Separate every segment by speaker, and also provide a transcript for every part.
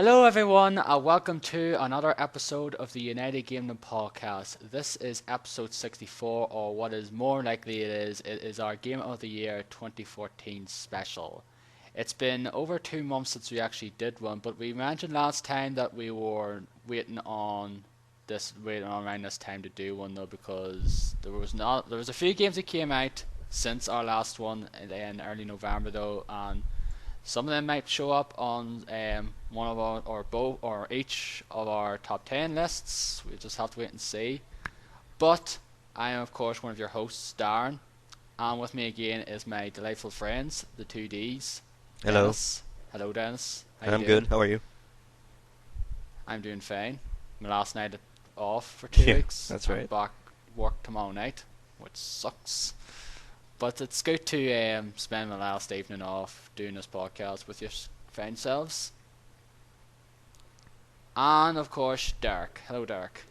Speaker 1: Hello, everyone, and welcome to another episode of the United Gamedom podcast. This is episode 64, or what is more likely it is our Game of the Year 2014 special. It's been over 2 months since we actually did one, but we mentioned last time that we were waiting on around this time to do one though, because there was a few games that came out since our last one in early November though, and some of them might show up on one of our or both or each of our top 10 lists. We just have to wait and see. But I am of course one of your hosts, Darren, and with me again is my delightful friends, the two Ds.
Speaker 2: Hello.
Speaker 1: Dennis. Hello, Dennis. How
Speaker 2: I'm
Speaker 1: you
Speaker 2: good.
Speaker 1: doing?
Speaker 2: How are you?
Speaker 1: I'm doing fine. My last night off for 2 weeks.
Speaker 2: That's
Speaker 1: I'm
Speaker 2: right.
Speaker 1: back work tomorrow night, which sucks. But it's good to spend my last evening off doing this podcast with your fine selves. And of course, Derek. Hello, Derek.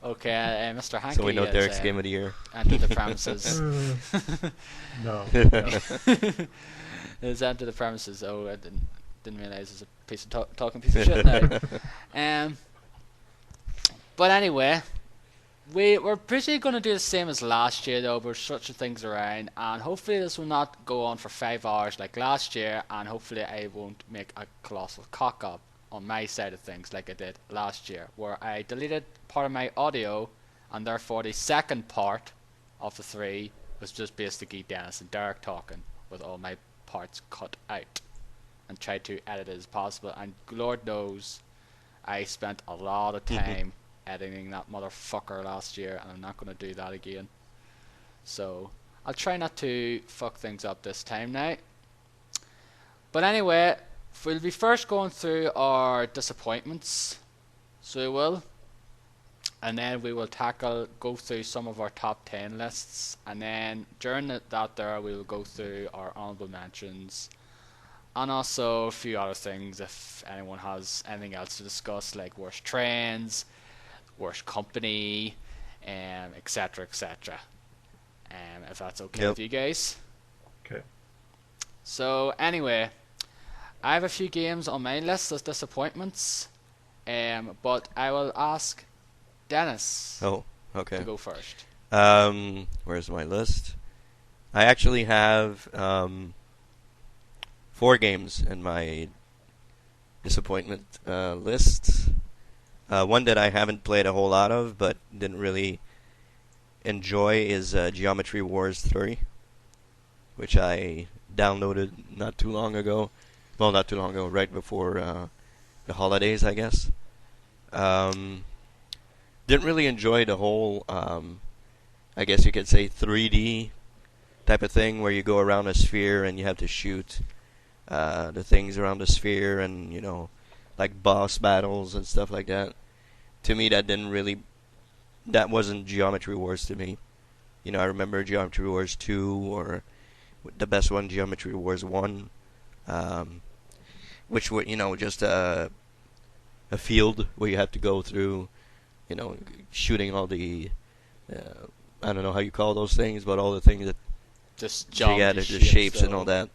Speaker 1: Okay, Mr. Hankey.
Speaker 2: So we know Derek's Game of the Year.
Speaker 1: Entered the premises.
Speaker 3: No.
Speaker 1: It's entered the premises. Oh, I didn't realize it's a piece of talking piece of shit now. But anyway, we're pretty going to do the same as last year though. We're switching things around, and hopefully this will not go on for 5 hours like last year, and hopefully I won't make a colossal cock up on my side of things like I did last year, where I deleted part of my audio, and therefore the second part of the three was just basically Dennis and Derek talking with all my parts cut out, and tried to edit it as possible. And Lord knows I spent a lot of time editing that motherfucker last year, and I'm not going to do that again. So I'll try not to fuck things up this time now. But anyway, we'll be first going through our disappointments, so we will, and then we will go through some of our top 10 lists, and then during that there we will go through our honourable mentions, and also a few other things if anyone has anything else to discuss, like worst trends, worst company, etc, etc. If that's okay with you guys.
Speaker 3: Okay.
Speaker 1: So anyway, I have a few games on my list as disappointments, but I will ask Dennis
Speaker 2: Oh, okay.
Speaker 1: to go first.
Speaker 2: Where's my list? I actually have 4 games in my disappointment list. One that I haven't played a whole lot of, but didn't really enjoy is Geometry Wars 3, which I downloaded not too long ago. Well, not too long ago, right before the holidays, I guess. Didn't really enjoy the whole, I guess you could say 3D type of thing, where you go around a sphere and you have to shoot the things around the sphere, and like boss battles and stuff like that. To me, that wasn't Geometry Wars to me. I remember Geometry Wars 2, or the best one, Geometry Wars 1, which were, just a field where you have to go through, shooting all the, I don't know how you call those things, but all the things that,
Speaker 1: Just
Speaker 2: the shapes and all that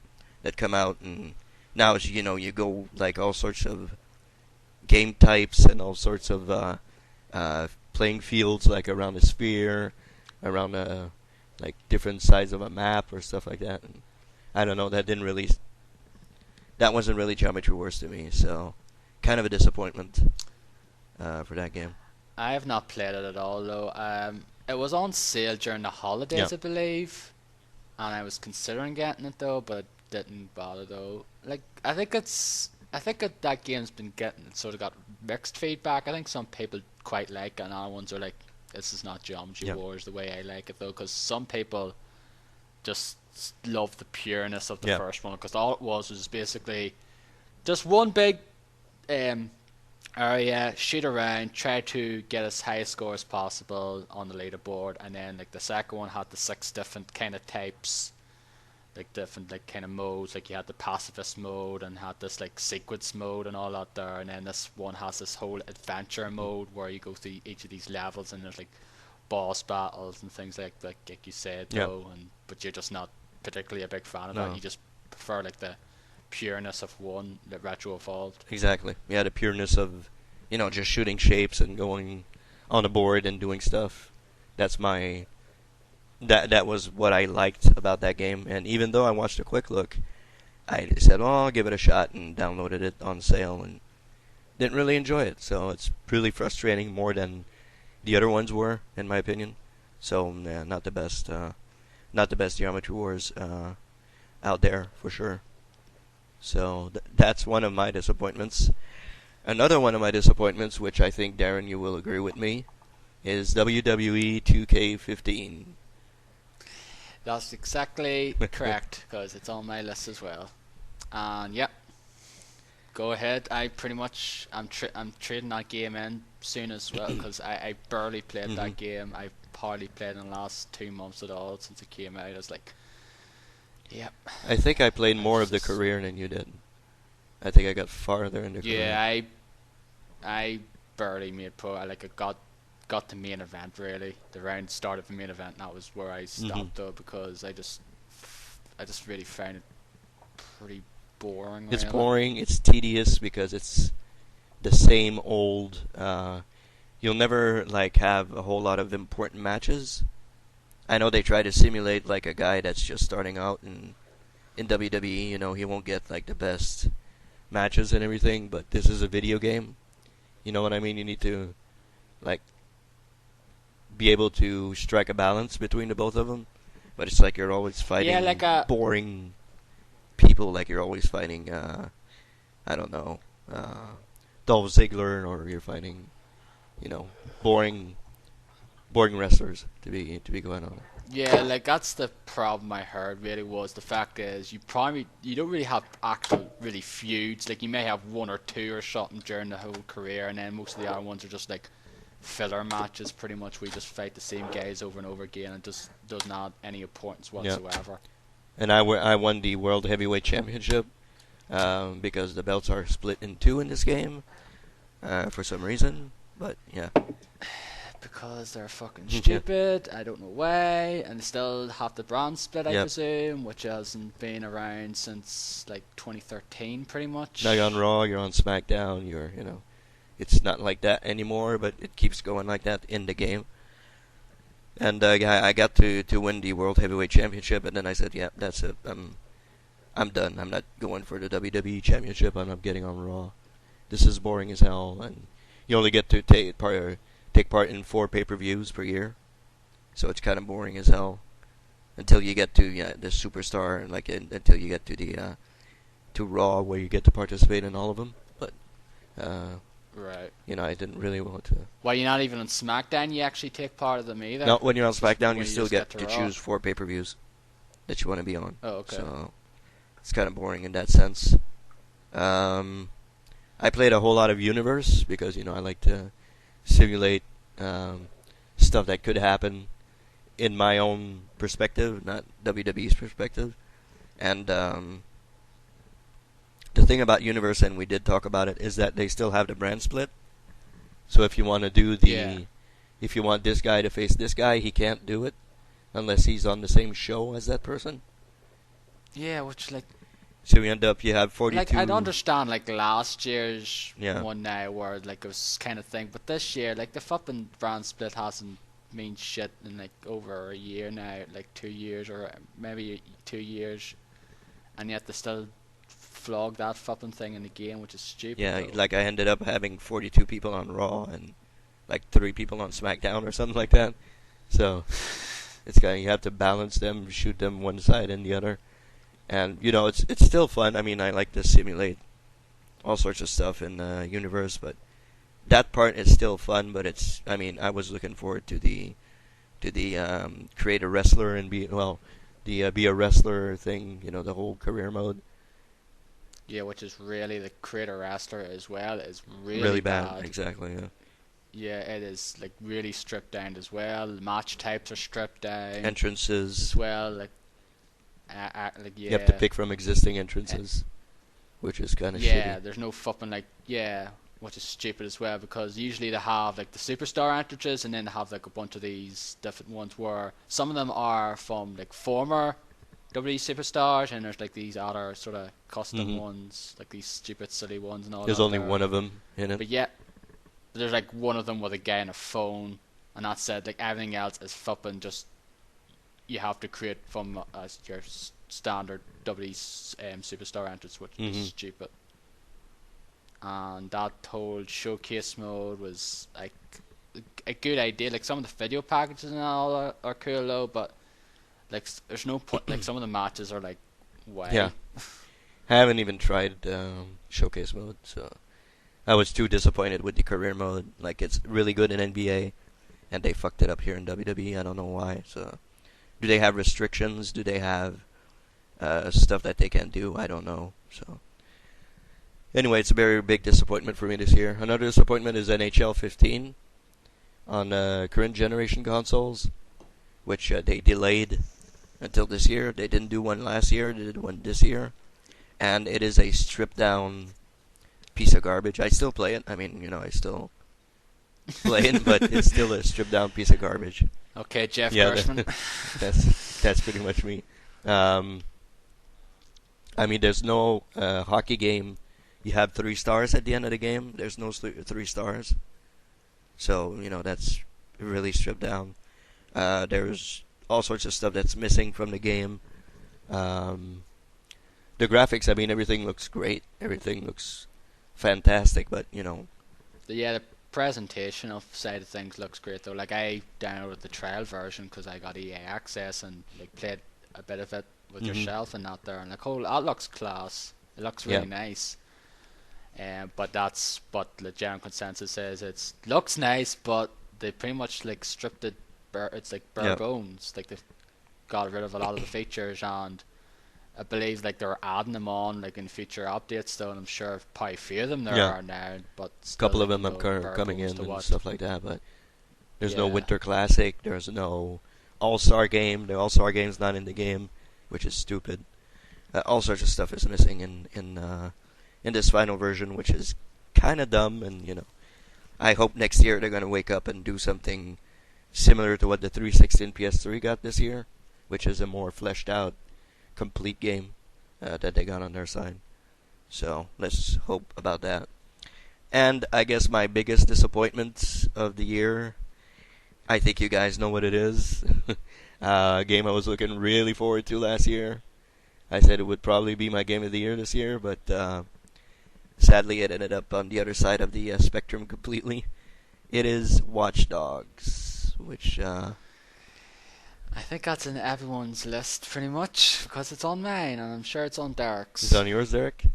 Speaker 2: come out. And now it's, you go like all sorts of game types and all sorts of playing fields, like around a sphere, around like different sides of a map or stuff like that. And I don't know, that wasn't really Geometry Wars to me, so kind of a disappointment for that game.
Speaker 1: I have not played it at all though. It was on sale during the holidays, I believe, and I was considering getting it though, but I didn't bother though. Like I think that game's been got mixed feedback. I think some people quite like it, and other ones are like, this is not Geometry Wars the way I like it though, because some people just love the pureness of the first one, because all it was basically just one big area, shoot around, try to get as high a score as possible on the leaderboard, and then like the second one had the 6 different kind of types, like different like kind of modes, like you had the pacifist mode and had this like sequence mode and all that there, and then this one has this whole adventure mode where you go through each of these levels, and there's like boss battles and things like you said though, but you're just not particularly a big fan of
Speaker 2: No.
Speaker 1: that. You just prefer like the pureness of one that retro evolved.
Speaker 2: Exactly. Yeah, the pureness of, just shooting shapes and going on a board and doing stuff. That's my that was what I liked about that game. And even though I watched a quick look, I said, "Oh, I'll give it a shot," and downloaded it on sale and didn't really enjoy it. So it's really frustrating, more than the other ones were, in my opinion. So yeah, not the best Geometry Wars out there for sure. So that's one of my disappointments. Another one of my disappointments, which I think, Darren, you will agree with me, is WWE 2K15.
Speaker 1: That's exactly correct, because it's on my list as well. And yeah, go ahead. I'm trading that game in soon as well, because I barely played that game. I've hardly played in the last 2 months at all since it came out. I was like, yep.
Speaker 2: I think I played more of the career than you did. I think I got farther in the career.
Speaker 1: Yeah, I barely made pro. I got the main event, really. The round start of the main event, and that was where I stopped though, because I just really found it pretty boring.
Speaker 2: It's
Speaker 1: really.
Speaker 2: boring, it's tedious, because it's the same old, you'll never have a whole lot of important matches. I know they try to simulate a guy that's just starting out in WWE, he won't get the best matches and everything, but this is a video game. You know what I mean? You need to be able to strike a balance between the both of them. But it's you're always fighting boring people, you're always fighting I don't know, Dolph Ziggler, or you're fighting boring wrestlers to be going on.
Speaker 1: Yeah, that's the problem I heard. Really, was the fact is you don't really have actual really feuds. You may have one or two or something during the whole career, and then most of the other ones are just filler matches. Pretty much, we just fight the same guys over and over again, and just doesn't add any importance whatsoever.
Speaker 2: Yeah. And I won the World Heavyweight Championship because the belts are split in two in this game for some reason. But yeah.
Speaker 1: Because they're fucking stupid. I don't know why. And they still have the brand split, I presume, which hasn't been around since 2013, pretty much.
Speaker 2: Now you're on Raw, you're on SmackDown, it's not like that anymore, but it keeps going like that in the game. And I got to win the World Heavyweight Championship, and then I said, yeah, that's it. I'm done. I'm not going for the WWE Championship. I'm getting on Raw. This is boring as hell, and you only get to take part in 4 pay-per-views per year, so it's kind of boring as hell until you get to the Superstar, and until you get to the to Raw, where you get to participate in all of them. But
Speaker 1: right,
Speaker 2: I didn't really want to.
Speaker 1: Well, you're not even on SmackDown. You actually take part of them either.
Speaker 2: No, when you're on SmackDown, you still get to
Speaker 1: Raw.
Speaker 2: choose 4 pay-per-views that you want to be on.
Speaker 1: Oh, okay.
Speaker 2: So it's kind of boring in that sense. I played a whole lot of Universe because I like to simulate stuff that could happen in my own perspective, not WWE's perspective. And the thing about Universe, and we did talk about it, is that they still have the brand split. So if you want to do if you want this guy to face this guy, he can't do it unless he's on the same show as that person.
Speaker 1: Yeah, which
Speaker 2: so you have 42.
Speaker 1: I'd understand last year's one now where it was kind of thing, but this year the fucking brand split hasn't mean shit in over a year now, 2 years or maybe 2 years, and yet they still flog that fucking thing in the game, which is stupid.
Speaker 2: Yeah, I ended up having 42 people on Raw and 3 people on SmackDown or something like that. So it's you have to balance them, shoot them one side and the other. And it's still fun. I mean, I like to simulate all sorts of stuff in the Universe, but that part is still fun. But I was looking forward to the create a wrestler and be a wrestler thing. The whole career mode.
Speaker 1: Yeah, which is really the create a wrestler as well is
Speaker 2: really bad. Exactly. Yeah.
Speaker 1: Yeah, it is really stripped down as well. Match types are stripped down.
Speaker 2: Entrances
Speaker 1: as well.
Speaker 2: You have to pick from existing entrances, which is kind of shitty.
Speaker 1: Yeah, there's no fucking which is stupid as well, because usually they have the Superstar entrances, and then they have a bunch of these different ones where some of them are from former WWE superstars, and there's like these other sort of custom
Speaker 2: Mhm.
Speaker 1: ones, like these stupid silly ones and all
Speaker 2: There's
Speaker 1: that
Speaker 2: only
Speaker 1: there.
Speaker 2: one of them in it.
Speaker 1: But yeah, there's like one of them with a guy on a phone, and that's it. Like everything else is flipping just you have to create from your standard WWE superstar entrance, which is
Speaker 2: Mhm.
Speaker 1: stupid. And that whole showcase mode was like a good idea. Like some of the video packages and all are cool though, but like there's no point. Like some of the matches are like, why?
Speaker 2: Yeah. I haven't even tried showcase mode, so I was too disappointed with the career mode. Like it's really good in NBA, and they fucked it up here in WWE. I don't know why. So, do they have restrictions? Do they have stuff that they can't do? I don't know. So, anyway, it's a very big disappointment for me this year. Another disappointment is NHL 15 on current generation consoles, which they delayed until this year. They didn't do one last year. They did one this year, and it is a stripped down piece of garbage. I still play it. I mean, I still play it, but it's still a stripped down piece of garbage.
Speaker 1: Okay, Jeff
Speaker 2: Yeah,
Speaker 1: Gershman.
Speaker 2: that's pretty much me. I mean, there's no hockey game. You have 3 stars at the end of the game. There's no 3 stars. So, that's really stripped down. There's all sorts of stuff that's missing from the game. The graphics, I mean, everything looks great. Everything looks fantastic, but,
Speaker 1: Yeah, the presentation of side of things looks great though. Like I downloaded the trial version because I got EA access and like played a bit of it with
Speaker 2: Mhm.
Speaker 1: yourself and that there, and like that looks class. It looks really nice. But that's what the general consensus is. It looks nice, but they pretty much like stripped it. It's like bare bones. Like they've got rid of a lot of the features, and I believe like they're adding them on like in future updates though, and I'm sure probably a few of them there
Speaker 2: Yeah.
Speaker 1: are now, but
Speaker 2: a
Speaker 1: still,
Speaker 2: couple of
Speaker 1: like,
Speaker 2: them
Speaker 1: no
Speaker 2: are
Speaker 1: bare
Speaker 2: coming
Speaker 1: bones
Speaker 2: in
Speaker 1: to
Speaker 2: and
Speaker 1: what.
Speaker 2: stuff like that, but there's no
Speaker 1: Yeah.
Speaker 2: Winter Classic. There's no All-Star game. The All-Star game's not in the game, which is stupid. All sorts of stuff is missing in this final version, which is kind of dumb. And I hope next year they're gonna wake up and do something similar to what the 360 and PS3 got this year, which is a more fleshed out, complete game that they got on their side. So let's hope about that. And I guess my biggest disappointment of the year, I think you guys know what it is. A game I was looking really forward to last year. I said it would probably be my game of the year this year, but sadly it ended up on the other side of the spectrum completely. It is Watch Dogs, which
Speaker 1: I think that's in everyone's list pretty much because it's on mine and I'm sure it's on Derek's.
Speaker 2: is on yours, Derek.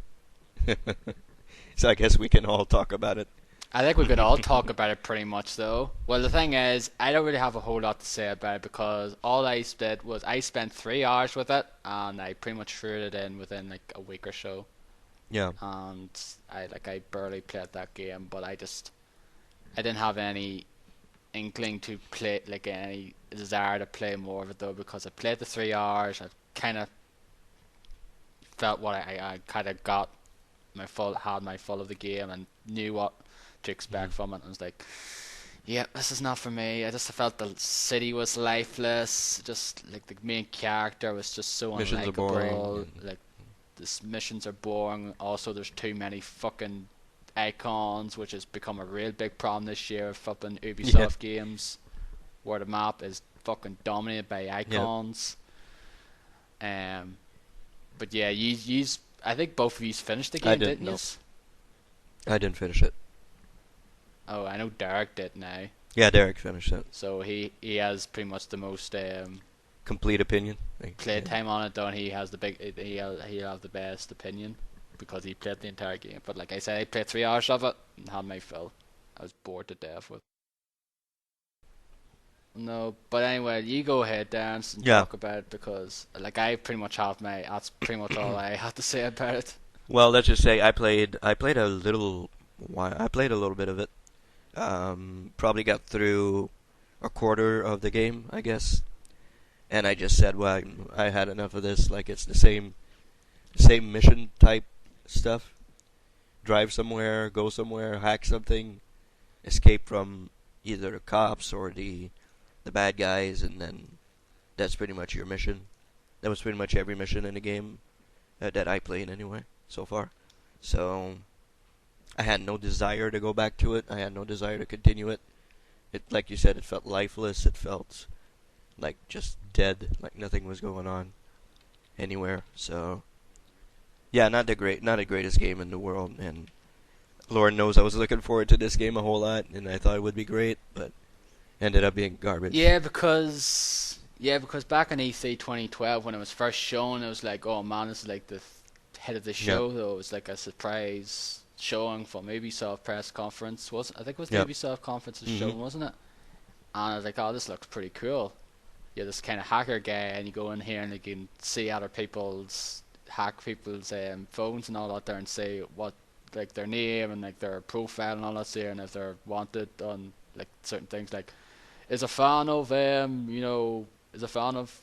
Speaker 2: So I guess we can all talk about it.
Speaker 1: I think we could all talk about it pretty much though. Well, the thing is, I don't really have a whole lot to say about it because all I did was I spent 3 hours with it and I pretty much threw it in within like a week or so.
Speaker 2: Yeah.
Speaker 1: And I barely played that game, but I didn't have any inkling to play, like any desire to play more of it though, because I played the 3 hours. I kind of felt what I kind of got had my full of the game and knew what to expect from it. I was like, yeah, this is not for me. I just felt the city was lifeless. Just like the main character was just so
Speaker 2: Missions are
Speaker 1: unlikable.
Speaker 2: boring.
Speaker 1: Like the missions are boring. Also, there's too many fucking icons, which has become a real big problem this year. Fucking Ubisoft games, where the map is fucking dominated by icons. But yeah, you I think both of you finished the game, didn't you?
Speaker 2: I didn't finish it.
Speaker 1: Oh, I know Derek did now.
Speaker 2: Yeah, Derek finished it.
Speaker 1: So he has pretty much the most
Speaker 2: Complete opinion.
Speaker 1: play time on it, though, and he has he'll have the best opinion because he played the entire game. But like I said, I played 3 hours of it and had my fill. I was bored to death with. No, but anyway, you go ahead, Dance, and talk about it because like I pretty much that's pretty much all I have to say about it.
Speaker 2: Well, let's just say I played a little bit of it. Probably got through a quarter of the game, I guess. And I just said, well, I had enough of this. Like, it's the same mission type stuff. Drive somewhere, go somewhere, hack something, escape from either the cops or the bad guys, and then that's pretty much your mission. That was pretty much every mission in the game that I played anyway so far. So I had no desire to go back to it. I had no desire to continue it. It, like you said, it felt lifeless. It felt like just dead, like nothing was going on anywhere. So yeah, not the greatest game in the world, and Lord knows I was looking forward to this game a whole lot, and I thought it would be great, but ended up being garbage.
Speaker 1: Because back in E3 2012 when it was first shown, it was like, oh man, this is like the head of the show.
Speaker 2: Yep.
Speaker 1: Though it was like a surprise showing from Ubisoft press conference. I think it was the
Speaker 2: Yep.
Speaker 1: Ubisoft conference
Speaker 2: Mhm.
Speaker 1: shown, wasn't it? And I was like, oh, this looks pretty cool. You're this kind of hacker guy, and you go in here and you can see other people's phones and all that there, and say what like their name and like their profile and all that's there, and if they're wanted on like certain things, like is a fan of is a fan of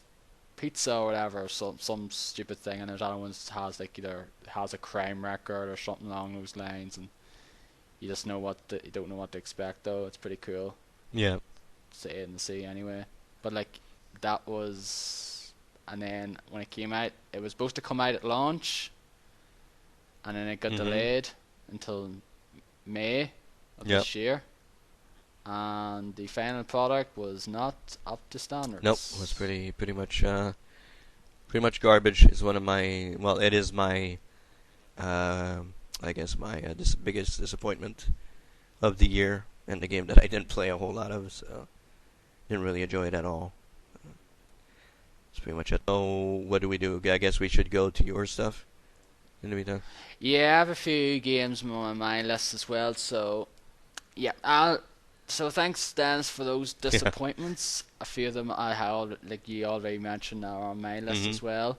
Speaker 1: pizza or whatever, or some stupid thing, and there's other ones that has like either has a crime record or something along those lines, and you just you don't know what to expect though. It's pretty cool.
Speaker 2: Yeah.
Speaker 1: Say in the sea anyway. But like that was, and then when it came out, it was supposed to come out at launch, and then it got
Speaker 2: Mhm.
Speaker 1: delayed until May of
Speaker 2: Yep.
Speaker 1: this year, and the final product was not up to standards.
Speaker 2: Nope, it was pretty much garbage. Is one of my it is my I guess my biggest disappointment of the year, and the game that I didn't play a whole lot of, so didn't really enjoy it at all. That's pretty much it. Oh, what do we do? I guess we should go to your stuff in the meantime.
Speaker 1: Yeah, I have a few games on my list as well. So yeah, so thanks, Dennis, for those disappointments. A few of them I have, like you already mentioned, are on my list
Speaker 2: Mhm.
Speaker 1: as well.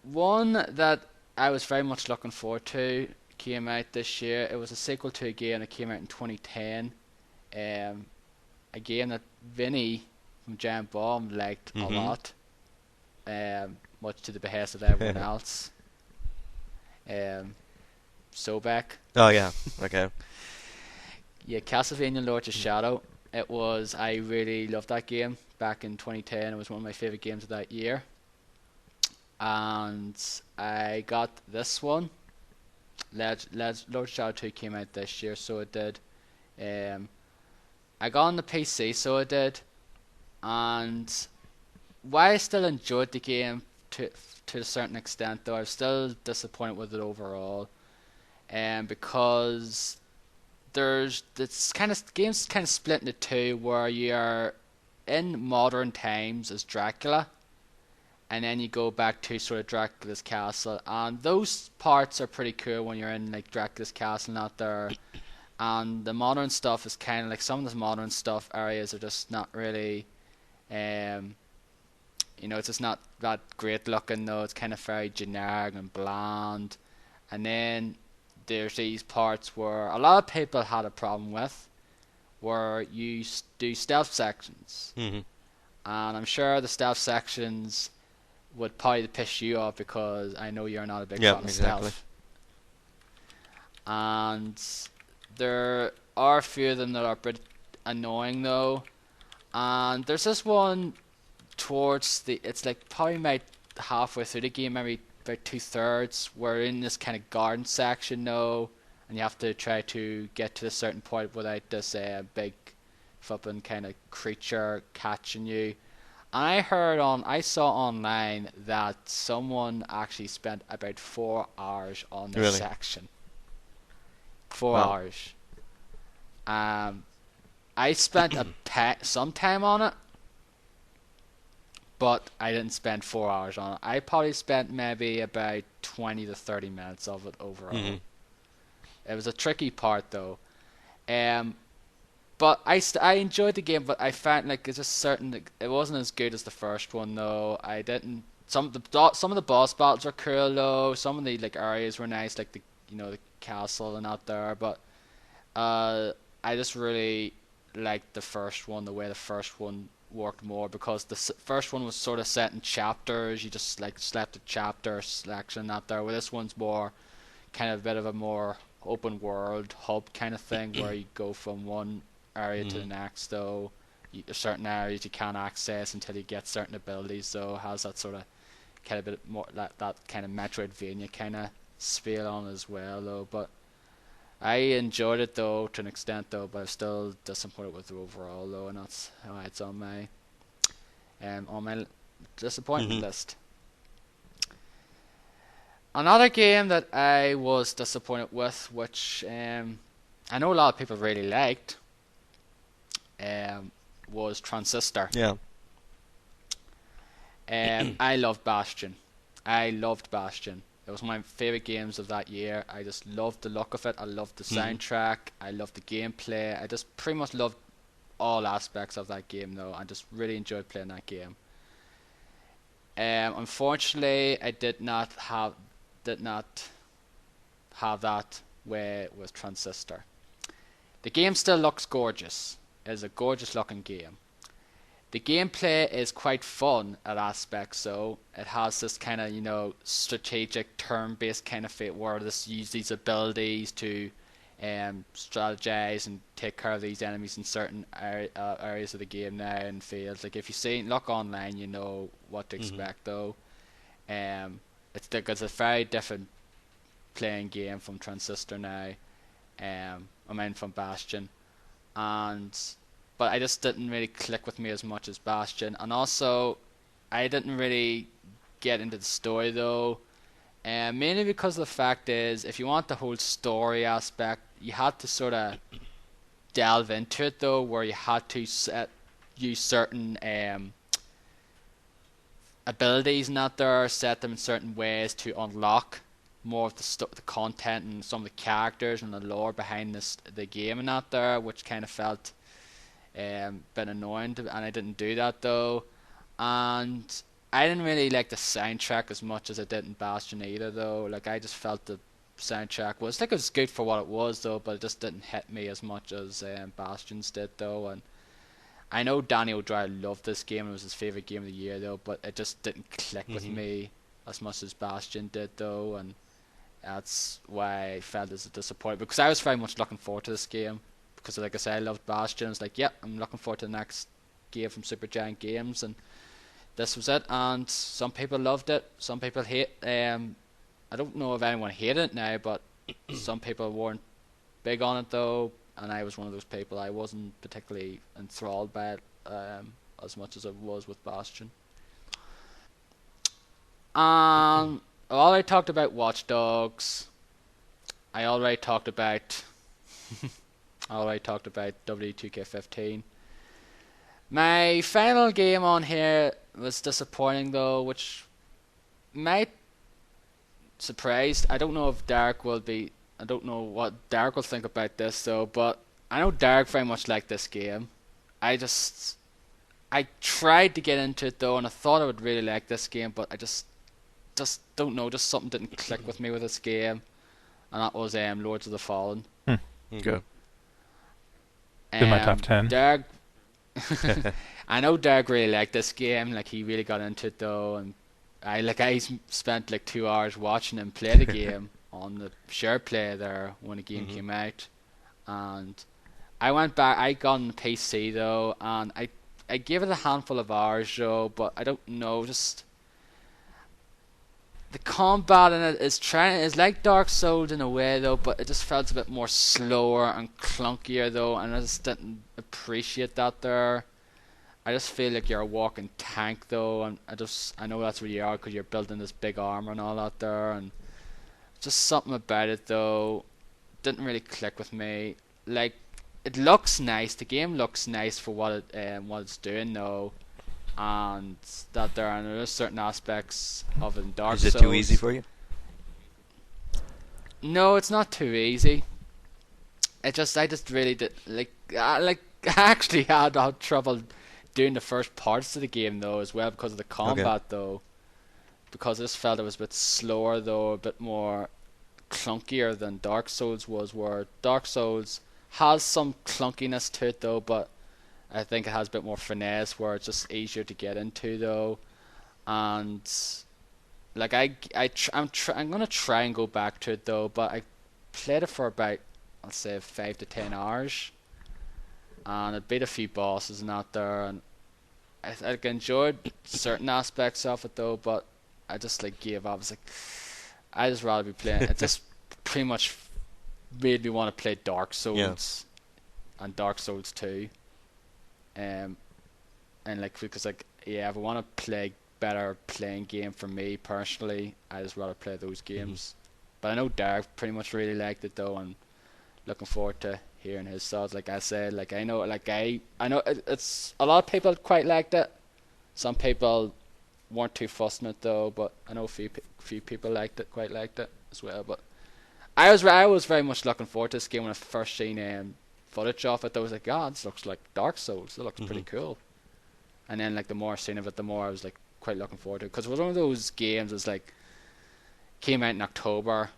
Speaker 1: One that I was very much looking forward to came out this year. It was a sequel to a game that came out in 2010. A game that Vinny from Giant Bomb liked a
Speaker 2: Mhm.
Speaker 1: lot, much to the behest of everyone else. Sobek.
Speaker 2: Oh yeah. Okay.
Speaker 1: Yeah, Castlevania Lords of Shadow. I really loved that game back in 2010. It was one of my favorite games of that year. And I got this one. Lords of Shadow 2 came out this year, so it did. I got on the PC, so it did. And while I still enjoyed the game to a certain extent, though, I was still disappointed with it overall. Because game's kind of split into two, where you are in modern times as Dracula, and then you go back to sort of Dracula's castle, and those parts are pretty cool when you're in like Dracula's castle and out there. And the modern stuff is kind of like, some of the modern stuff areas are just not really, it's just not that great looking though. It's kind of very generic and bland. And then there's these parts where a lot of people had a problem with, where you do stealth sections,
Speaker 2: Mhm.
Speaker 1: and I'm sure the stealth sections would probably piss you off because I know you're not a big
Speaker 2: Yeah,
Speaker 1: fan of
Speaker 2: exactly.
Speaker 1: stealth. And there are a few of them that are pretty annoying though. And there's this one it's like probably about halfway through the game, maybe about 2/3. We're in this kind of garden section now, and you have to try to get to a certain point without this big flipping kind of creature catching you. And I saw online that someone actually spent about 4 hours on this
Speaker 2: Really?
Speaker 1: section. 4
Speaker 2: Wow.
Speaker 1: hours. I spent some time on it, but I didn't spend 4 hours on it. I probably spent maybe about 20 to 30 minutes of it overall.
Speaker 2: Mhm.
Speaker 1: It was a tricky part though. But I enjoyed the game, but I found like it's just certain like, it wasn't as good as the first one though. I didn't some of the boss battles are cool though. Some of the like areas were nice, like the castle and out there. But I just really liked the first one, the way the first one worked more, because the first one was sort of set in chapters. You just like slept a chapter selection out there. Where this one's more kind of a bit of a more open world hub kind of thing, where you go from one area to the next though. certain areas you can't access until you get certain abilities. So it has that sort of kind of bit more that kind of Metroidvania kind of feel on as well though. But I enjoyed it though to an extent though, but I'm still disappointed with the overall though, and that's why it's on my disappointment
Speaker 2: Mhm.
Speaker 1: list. Another game that I was disappointed with, which I know a lot of people really liked, was Transistor.
Speaker 2: Yeah.
Speaker 1: I loved Bastion. I loved Bastion. It was one of my favorite games of that year. I just loved the look of it. I loved the
Speaker 2: Mhm.
Speaker 1: soundtrack. I loved the gameplay. I just pretty much loved all aspects of that game, though. I just really enjoyed playing that game. Unfortunately, I did not have that way with Transistor. The game still looks gorgeous. It is a gorgeous looking game. The gameplay is quite fun at aspects, so it has this kind of, strategic turn-based kind of fate where this use these abilities to strategize and take care of these enemies in certain areas of the game now and fields. Like if you see look online, you know what to
Speaker 2: Mhm.
Speaker 1: expect though. It's a very different playing game from Transistor now. From Bastion, and but I just didn't really click with me as much as Bastion, and also I didn't really get into the story though, mainly because the fact is if you want the whole story aspect, you had to sort of delve into it though, where you had to use certain abilities and that there, set them in certain ways to unlock more of the content and some of the characters and the lore behind the game and that there, which kind of felt bit annoying and I didn't do that though. And I didn't really like the soundtrack as much as I did in Bastion either though. Like I just felt the soundtrack was like it was good for what it was though, but it just didn't hit me as much as Bastion's did though. And I know Danny O'Dwyer loved this game and it was his favorite game of the year though, but it just didn't click with
Speaker 2: Mhm.
Speaker 1: me as much as Bastion did though, and that's why I felt as a disappointment because I was very much looking forward to this game because, like I said, I loved Bastion. It's like, yeah, I'm looking forward to the next game from Supergiant Games, and this was it. And some people loved it, some people hate. I don't know if anyone hated it now, but some people weren't big on it though, and I was one of those people. I wasn't particularly enthralled by it as much as I was with Bastion. I already talked about Watch Dogs. I already talked about I already talked about W2K15. My final game on here was disappointing though, which might surprise. I don't know if Derek will be. I don't know what Derek will think about this though, but I know Derek very much liked this game. I tried to get into it though, and I thought I would really like this game, but I just don't know. Just something didn't click with me with this game, and that was Lords of the Fallen.
Speaker 2: Okay.
Speaker 4: In my top 10.
Speaker 1: Derek, I know Derek really liked this game. Like he really got into it though, and I spent like 2 hours watching him play the game on the share play there when the game came out, and I went back. I got on the PC though, and I gave it a handful of hours though, but I don't know. Just the combat in it is like Dark Souls in a way though, but it just felt a bit more slower and clunkier though, and I just didn't appreciate that there. I just feel like you're a walking tank though, and I know that's what you are because you're building this big armor and all that there, and just something about it though didn't really click with me. Like it looks nice, the game looks nice for what it's doing though, and that there are certain aspects of it in Dark
Speaker 2: Is it
Speaker 1: Souls.
Speaker 2: too easy for you?
Speaker 1: No, it's not too easy. I just really did I actually had trouble doing the first parts of the game though as well because of the combat though. Because I just felt it was a bit slower though, a bit more clunkier than Dark Souls was. Where Dark Souls has some clunkiness to it though, but I think it has a bit more finesse where it's just easier to get into though. And like I'm gonna try and go back to it though, but I played it for about, let's say, 5 to 10 hours, and I beat a few bosses and out there, and I enjoyed certain aspects of it though, but I just like gave up. I was like, I just rather be playing. It just pretty much made me want to play Dark Souls and Dark Souls 2. And like, because like, yeah, if I want to play better playing game for me personally, I just rather play those games. But I know Derek pretty much really liked it though, and looking forward to hearing his thoughts. Like I said, like I know it's a lot of people quite liked it. Some people weren't too fussed on it though, but I know a few people quite liked it as well. But I was very much looking forward to this game when I first seen footage of it. I was like, God, this looks like Dark Souls. It looks pretty cool. And then like the more I seen of it, the more I was like quite looking forward to it, because it was one of those games that's like came out in October,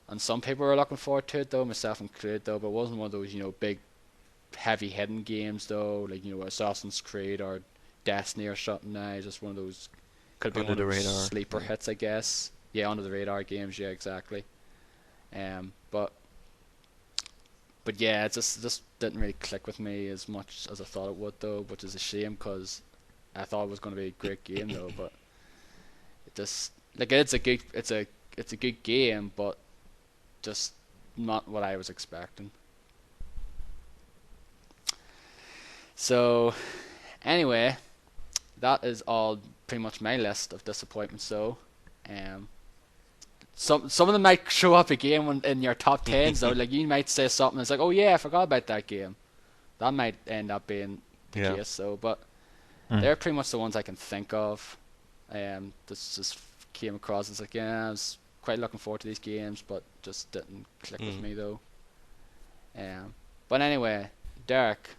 Speaker 1: and some people were looking forward to it though, myself included though. But it wasn't one of those big heavy hitting games though, like Assassin's Creed or Destiny or something. Just one of those could be one of those sleeper hits, I guess. Yeah, under the radar games. Yeah, exactly. But yeah, it just didn't really click with me as much as I thought it would though, which is a shame, because I thought it was going to be a great game though. But it just like it's a good game, but just not what I was expecting. So anyway, that is all pretty much my list of disappointments. So some of them might show up again in your top 10s though. Like you might say something that's like, oh yeah, I forgot about that game. That might end up being the case. So, but they're pretty much the ones I can think of. This just came across as like, yeah, I was quite looking forward to these games, but just didn't click with me though. But anyway, Derek,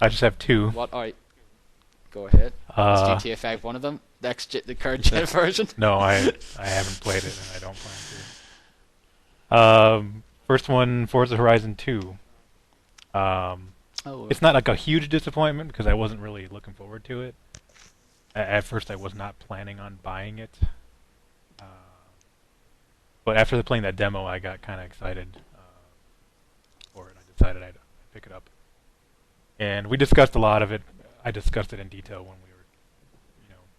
Speaker 4: I just have two.
Speaker 1: What are? Go ahead. Is GTA 5 one of them? The current gen version?
Speaker 4: No, I haven't played it, and I don't plan to. First one, Forza Horizon 2. It's not like a huge disappointment, because I wasn't really looking forward to it. At first, I was not planning on buying it. But after playing that demo, I got kind of excited for it. I decided I'd pick it up. And we discussed a lot of it. I discussed it in detail when we were,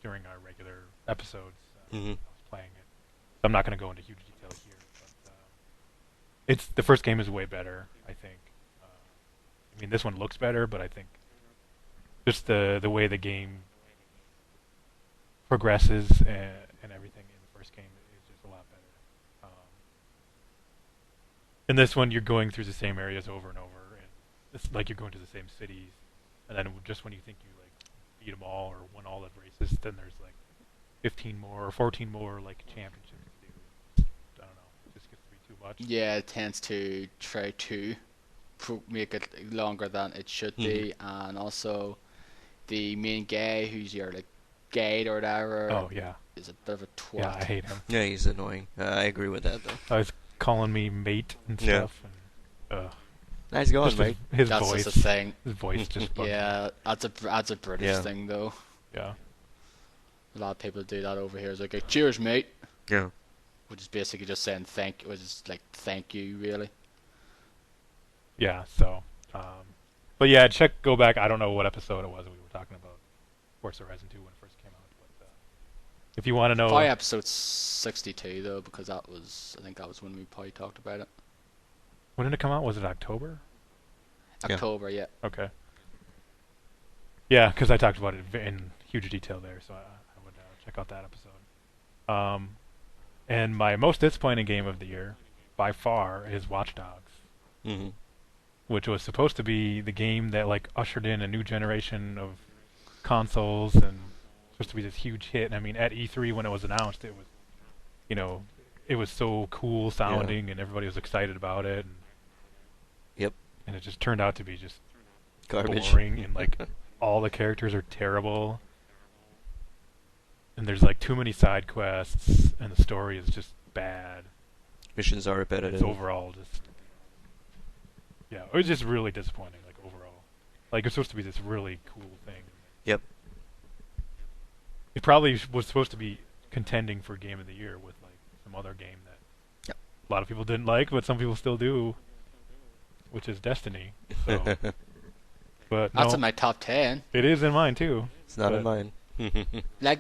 Speaker 4: during our regular episodes. I was playing it. So I'm not going to go into huge detail here. But the first game is way better, I think. I mean, this one looks better, but I think just the way the game progresses and everything in the first game is just a lot better. In this one, you're going through the same areas over and over, and it's like you're going to the same cities. And then just when you think you beat them all or won all the races, then there's like 15 more or 14 more like championships to do. I don't know. It just gets to be too much.
Speaker 1: Yeah, it tends to try to make it longer than it should be, and also the main guy who's your like guide or whatever.
Speaker 4: Oh yeah,
Speaker 1: is a bit of a twat.
Speaker 4: Yeah, I hate him.
Speaker 2: Yeah, he's annoying. I agree with that though.
Speaker 4: He's calling me mate and stuff. And,
Speaker 2: nice going, mate.
Speaker 1: That's
Speaker 4: voice.
Speaker 1: Just a thing.
Speaker 4: His voice just bugs
Speaker 1: me. That's a British thing though.
Speaker 4: Yeah.
Speaker 1: A lot of people do that over here. It's like, cheers, mate.
Speaker 2: Yeah.
Speaker 1: Which is basically just saying thank you. Which is like thank you, really.
Speaker 4: Yeah. So, but yeah, go back. I don't know what episode it was we were talking about Forza Horizon 2 when it first came out. But if you want to know,
Speaker 1: probably episode 62 though, because I think that was when we probably talked about it.
Speaker 4: When did it come out? Was it October?
Speaker 1: October, yeah.
Speaker 4: Okay. Yeah, because I talked about it in huge detail there, so I would check out that episode. And my most disappointing game of the year, by far, is Watch Dogs, which was supposed to be the game that like ushered in a new generation of consoles and supposed to be this huge hit. I mean, at E3 when it was announced, it was, it was so cool sounding and everybody was excited about it. And it just turned out to be just
Speaker 2: garbage,
Speaker 4: boring, and like all the characters are terrible, and there's like too many side quests, and the story is just bad.
Speaker 2: Missions are repetitive.
Speaker 4: It's overall just it was just really disappointing. Like overall, like it's supposed to be this really cool thing.
Speaker 2: Yep.
Speaker 4: It probably was supposed to be contending for Game of the Year with like some other game that a lot of people didn't like, but some people still do. Which is Destiny. So But
Speaker 1: That's
Speaker 4: no,
Speaker 1: in my top 10.
Speaker 4: it is in mine too.
Speaker 2: It's not in
Speaker 4: But-
Speaker 2: mine.
Speaker 1: Like,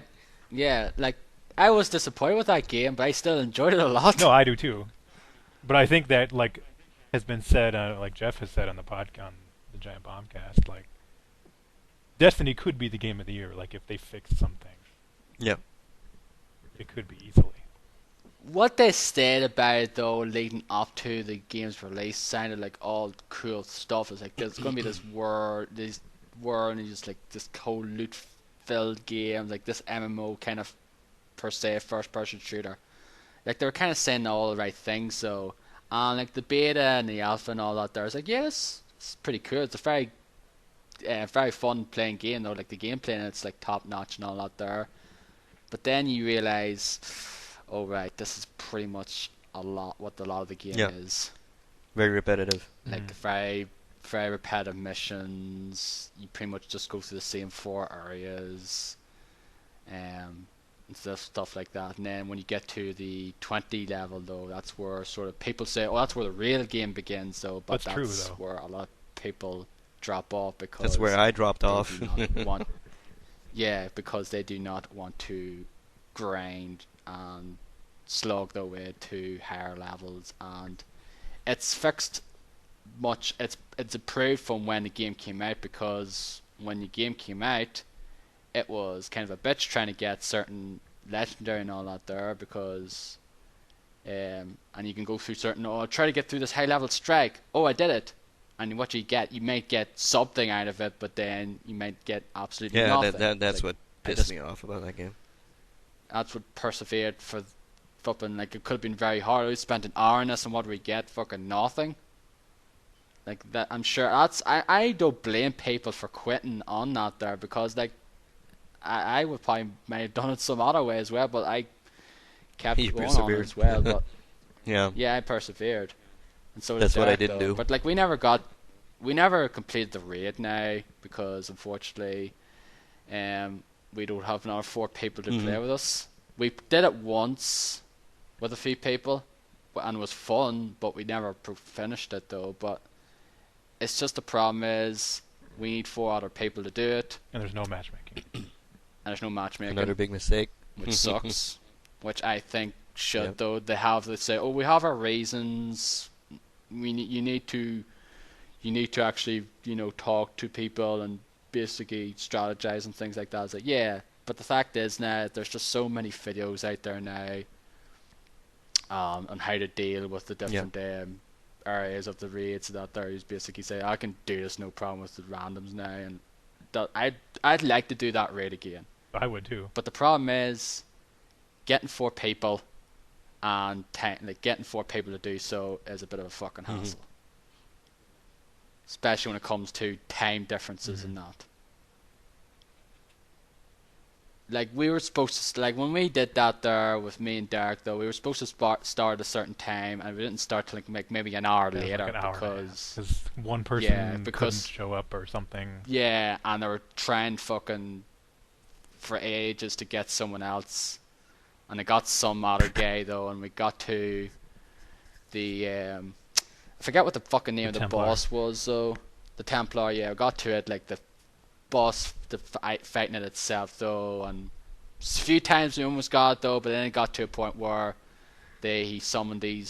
Speaker 1: yeah, like, I was disappointed with that game, but I still enjoyed it a lot.
Speaker 4: No, I do too. But I think that like has been said, like Jeff has said on the on the Giant Bombcast, like Destiny could be the game of the year. Like if they fixed something,
Speaker 2: Yep.
Speaker 4: it could be easily.
Speaker 1: What they said about it, though, leading up to the game's release, sounded like all cool stuff. It's like there's going to be this world, and just like this whole loot-filled game, like this MMO kind of per se first-person shooter. Like they were kind of saying all the right things. So, like the beta and the alpha and all that, there, I was like, yeah, it's pretty cool. It's a very fun playing game though. Like the gameplay, and it's like top-notch and all that there. But then you realize, oh right, this is pretty much a lot of the game
Speaker 2: Yeah.
Speaker 1: is.
Speaker 2: Very repetitive.
Speaker 1: Like very, very repetitive missions. You pretty much just go through the same 4 areas, and stuff like that. And then when you get to the 20 level, though, that's where sort of people say, "Oh, that's where the real game begins." Though, but
Speaker 4: That's true, though.
Speaker 1: where a lot of people drop off because
Speaker 2: That's where I dropped
Speaker 1: they
Speaker 2: off.
Speaker 1: do not want, yeah, because they do not want to grind and slog their way to higher levels, and it's fixed much. It's improved from when the game came out, because when the game came out, it was kind of a bitch trying to get certain legendary and all that there, because and you can go through certain, try to get through this high level strike. Oh, I did it. And what you get, you might get something out of it, but then you might get absolutely
Speaker 2: Yeah,
Speaker 1: nothing.
Speaker 2: that's
Speaker 1: Like,
Speaker 2: what
Speaker 1: I
Speaker 2: pissed
Speaker 1: just-
Speaker 2: me off about that game.
Speaker 1: That's what persevered for fucking, like, it could have been very hard. We spent an hour on this, and what do we get? Fucking nothing. Like that, I'm sure that's. I don't blame people for quitting on that there, because like I would probably might have done it some other way as well, but I kept
Speaker 2: You
Speaker 1: going on it
Speaker 2: persevered.
Speaker 1: as well. But
Speaker 2: Yeah.
Speaker 1: yeah, I persevered, and so did
Speaker 2: That's what I
Speaker 1: Derek,
Speaker 2: didn't
Speaker 1: though.
Speaker 2: do.
Speaker 1: But like we never completed the raid now, because unfortunately, we don't have another 4 people to play
Speaker 2: Mhm.
Speaker 1: with us. We did it once with a few people, and it was fun, but we never finished it though. But it's just the problem is we need 4 other people to do it,
Speaker 4: And there's no matchmaking.
Speaker 1: and there's no matchmaking,
Speaker 2: Another big mistake.
Speaker 1: which sucks. Which I think should
Speaker 2: Yep.
Speaker 1: though. They say, oh, we have our reasons. You need to actually talk to people and basically strategize and things like that. It's like, yeah, but the fact is now there's just so many videos out there now on how to deal with the different areas of the raids that there is basically say I can do this no problem with the randoms now, and I'd like to do that raid again.
Speaker 4: I would too.
Speaker 1: But the problem is getting 4 people and getting 4 people to do so is a bit of a fucking
Speaker 2: Mhm.
Speaker 1: hassle. Especially when it comes to time differences and that. Like we were supposed to, like when we did that there with me and Derek though, we were supposed to start at a certain time, and we didn't start till like maybe an hour
Speaker 4: Yeah, it was
Speaker 1: later
Speaker 4: like an hour and a half,
Speaker 1: because
Speaker 4: one person
Speaker 1: because-
Speaker 4: couldn't show up or something.
Speaker 1: yeah, and they were trying fucking for ages to get someone else, and they got some other guy though, and we got to the I forget what the fucking name
Speaker 4: The
Speaker 1: of the
Speaker 4: Templar.
Speaker 1: boss was though. The Templar, yeah, we got to it like the boss, fighting it itself though, and a few times we almost got it though, but then it got to a point where he summoned the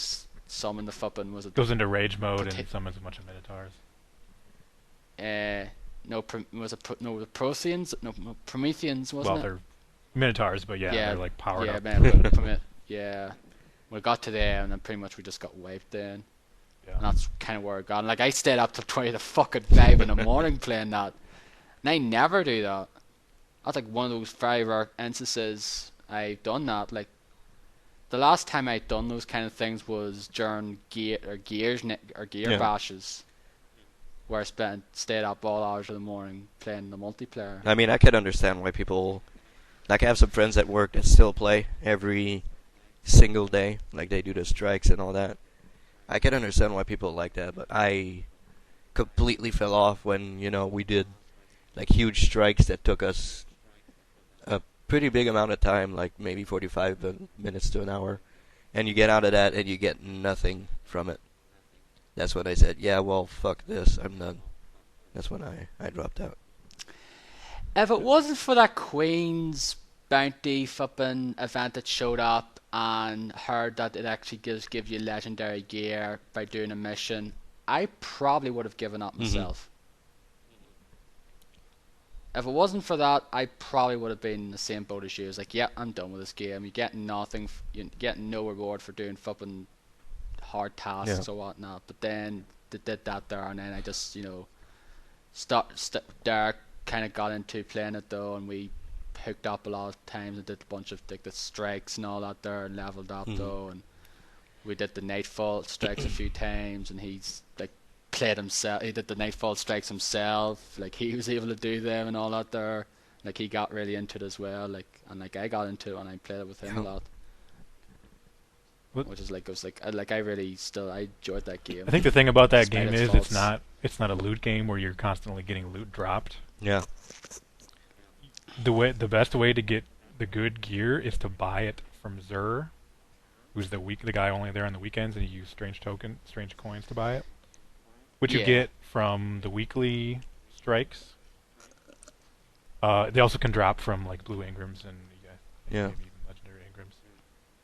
Speaker 1: fucking, was it
Speaker 4: Goes into rage mode
Speaker 1: Prota-
Speaker 4: and summons a bunch of minotaurs.
Speaker 1: the Protheans? No, Prometheans, wasn't
Speaker 4: Well,
Speaker 1: it?
Speaker 4: they're minotaurs, but yeah, they're like powered
Speaker 1: yeah,
Speaker 4: up.
Speaker 1: man, yeah. We got to there, and then pretty much we just got wiped then.
Speaker 4: Yeah.
Speaker 1: And that's kind of where it got. And, like, I stayed up till 20 to fucking 5 in the morning playing that. And I never do that. That's like one of those very rare instances I've done that. Like, the last time I'd done those kind of things was during gear
Speaker 2: Yeah.
Speaker 1: bashes, where I stayed up all hours of the morning playing the multiplayer.
Speaker 2: I mean, I could understand why people, like I have some friends at work that still play every single day, like they do the strikes and all that. I can understand why people like that, but I completely fell off when, we did like huge strikes that took us a pretty big amount of time, like maybe 45 minutes to an hour, and you get out of that and you get nothing from it. That's when I said, yeah, well, fuck this, I'm done. That's when I dropped out.
Speaker 1: If it wasn't for that Queen's Bounty flipping event that showed up and heard that it actually give you legendary gear by doing a mission, I probably would have given up myself. If it wasn't for that, I probably would have been in the same boat as you. It's like, yeah, I'm done with this game. You're getting nothing. You're getting no reward for doing flipping hard tasks or whatnot. But then they did that there, and then I just, Derek kind of got into playing it though, and we hooked up a lot of times and did a bunch of like the strikes and all that there, and leveled up though, and we did the nightfall strikes a few times, and he's like played himself. He did the nightfall strikes himself. Like he was able to do them and all that there. Like he got really into it as well. Like I got into it and I played it with him a lot. Which is like I really still I enjoyed that game.
Speaker 4: I think the thing about that game is it's not a loot game where you're constantly getting loot dropped.
Speaker 2: Yeah.
Speaker 4: The best way to get the good gear is to buy it from Zur, who's the guy only there on the weekends, and you use strange coins to buy it, which you get from the weekly strikes. They also can drop from like blue Ingrams and maybe even legendary Ingrams,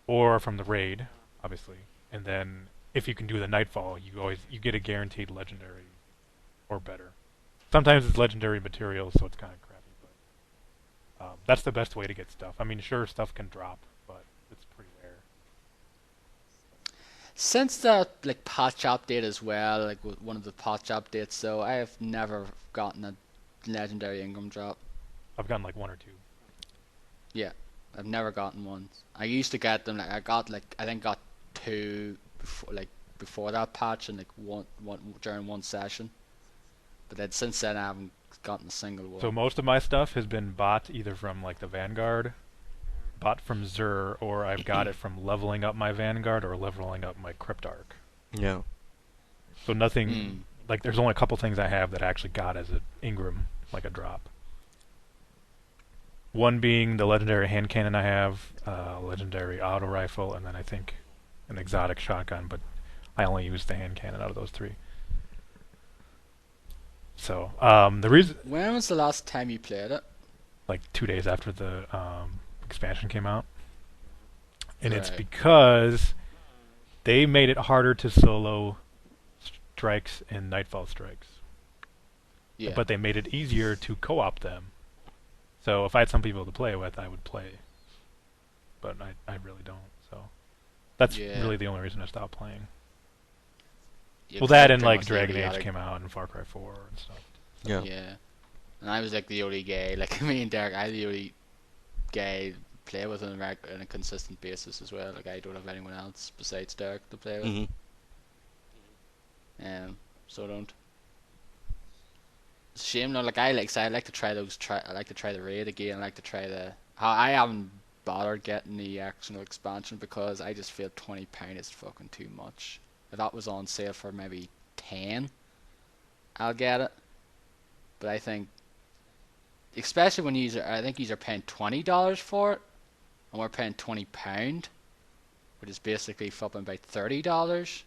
Speaker 4: or from the raid, obviously. And then if you can do the nightfall, you get a guaranteed legendary or better. Sometimes it's legendary materials, so it's kind of crappy, but that's the best way to get stuff. I mean, sure, stuff can drop, but it's pretty rare.
Speaker 1: Since the like patch update as well, like one of the patch updates, so I have never gotten a legendary Ingram drop.
Speaker 4: I've gotten like one or two.
Speaker 1: Yeah, I've never gotten one. I used to get them. Like I got two before that patch, and like one during one session. But then since then I haven't gotten a single one.
Speaker 4: So most of my stuff has been bought either from like the Vanguard, bought from Zur, or I've got it from leveling up my Vanguard or leveling up my Cryptarch.
Speaker 2: Yeah.
Speaker 4: So nothing like there's only a couple things I have that I actually got as an Ingram, like a drop. One being the legendary hand cannon I have, legendary auto rifle, and then I think an exotic shotgun, but I only used the hand cannon out of those three. So the reason.
Speaker 1: When was the last time you played it?
Speaker 4: Like 2 days after the expansion came out, and it's because they made it harder to solo strikes and nightfall strikes.
Speaker 1: Yeah.
Speaker 4: But they made it easier to co-op them. So if I had some people to play with, I would play. But I really don't. So that's really the only reason I stopped playing.
Speaker 1: Yeah,
Speaker 4: well, that and like Dragon Age came out and Far Cry 4 and stuff.
Speaker 2: Yeah.
Speaker 1: Yeah. And I was like the only guy, like me and Derek, I the only guy play with on a consistent basis as well. Like I don't have anyone else besides Derek to play with. So I don't. It's a shame though. Like I like to try I like to try the raid again. I like to try I haven't bothered getting the actual expansion because I just feel £20 is fucking too much. If that was on sale for maybe 10, I'll get it. But I think, especially when I think you're paying $20 for it, and we're paying £20, which is basically flipping about $30.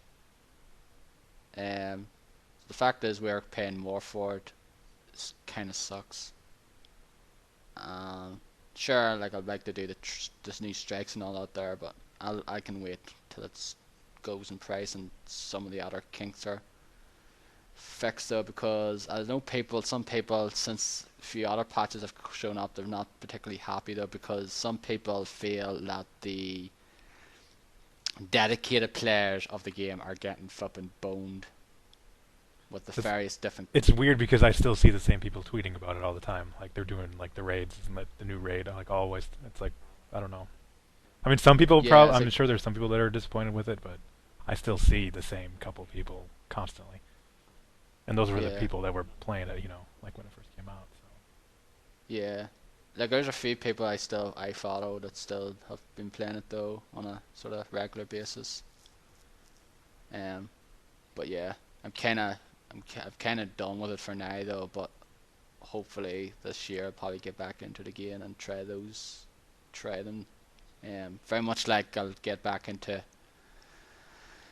Speaker 1: The fact is we're paying more for it. Kind of sucks. Sure, like I'd like to do the new strikes and all that there, but I can wait till it goes in price and some of the other kinks are fixed though, because I know some people since a few other patches have shown up, they're not particularly happy though, because some people feel that the dedicated players of the game are getting flipping boned with the various different.
Speaker 4: It's weird because I still see the same people tweeting about it all the time. Like they're doing like the raids, the new raid. Like always, it's like I don't know. I mean, some people I'm sure there's some people that are disappointed with it, but I still see the same couple people constantly. And those were the people that were playing it, like when it first came out. So.
Speaker 1: Yeah, like there's a few people I follow that still have been playing it though on a sort of regular basis. But yeah, I'm kind of done with it for now though. But hopefully this year I'll probably get back into the game and try them. Very much like I'll get back into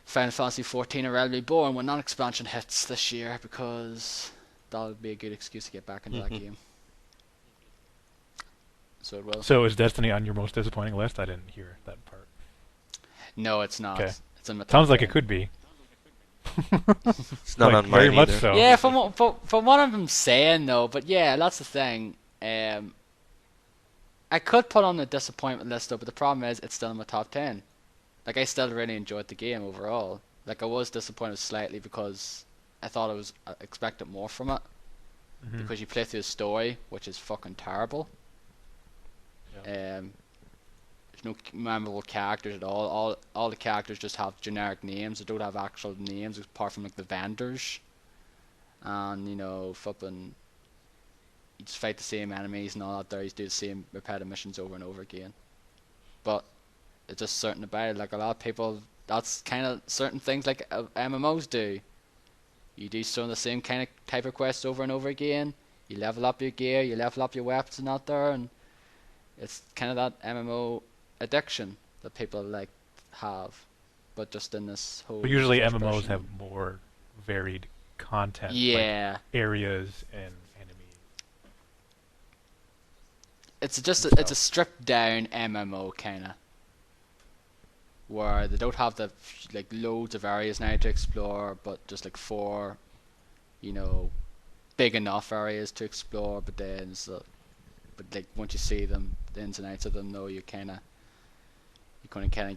Speaker 1: Final Fantasy 14 or Realm Reborn when non-expansion hits this year, because that'll be a good excuse to get back into that game. So it will.
Speaker 4: So is Destiny on your most disappointing list? I didn't hear that part.
Speaker 1: No, it's not.
Speaker 4: Okay.
Speaker 1: It's in my top
Speaker 4: Sounds like
Speaker 1: 10.
Speaker 4: it could be.
Speaker 2: It's not
Speaker 4: Like,
Speaker 2: on
Speaker 4: very
Speaker 2: mine
Speaker 4: much
Speaker 2: either.
Speaker 4: so.
Speaker 1: Yeah, from what I'm saying though, but yeah, that's the thing. I could put on the disappointment list though, but the problem is it's still in my top 10. Like, I still really enjoyed the game overall. Like, I was disappointed slightly because I thought I was expected more from it.
Speaker 4: Mhm.
Speaker 1: Because you play through the story, which is fucking terrible.
Speaker 4: Yeah.
Speaker 1: There's no memorable characters at all. All the characters just have generic names. They don't have actual names apart from like the vendors. And flipping, you just fight the same enemies and all that there. You do the same repetitive missions over and over again. But it's just certain about it. Like, a lot of people, that's kind of certain things like MMOs do. You do some of the same kind of type of quests over and over again. You level up your gear, you level up your weapons and out there, and it's kind of that MMO addiction that people like have, but just in this whole.
Speaker 4: But usually
Speaker 1: first
Speaker 4: MMOs
Speaker 1: person.
Speaker 4: have more varied content.
Speaker 1: Yeah.
Speaker 4: Like areas and enemies.
Speaker 1: It's a stripped down MMO kind of, where they don't have the like loads of areas now to explore, but just like 4, big enough areas to explore. But then, but like once you see them, the ins and outs of them, though, you kind of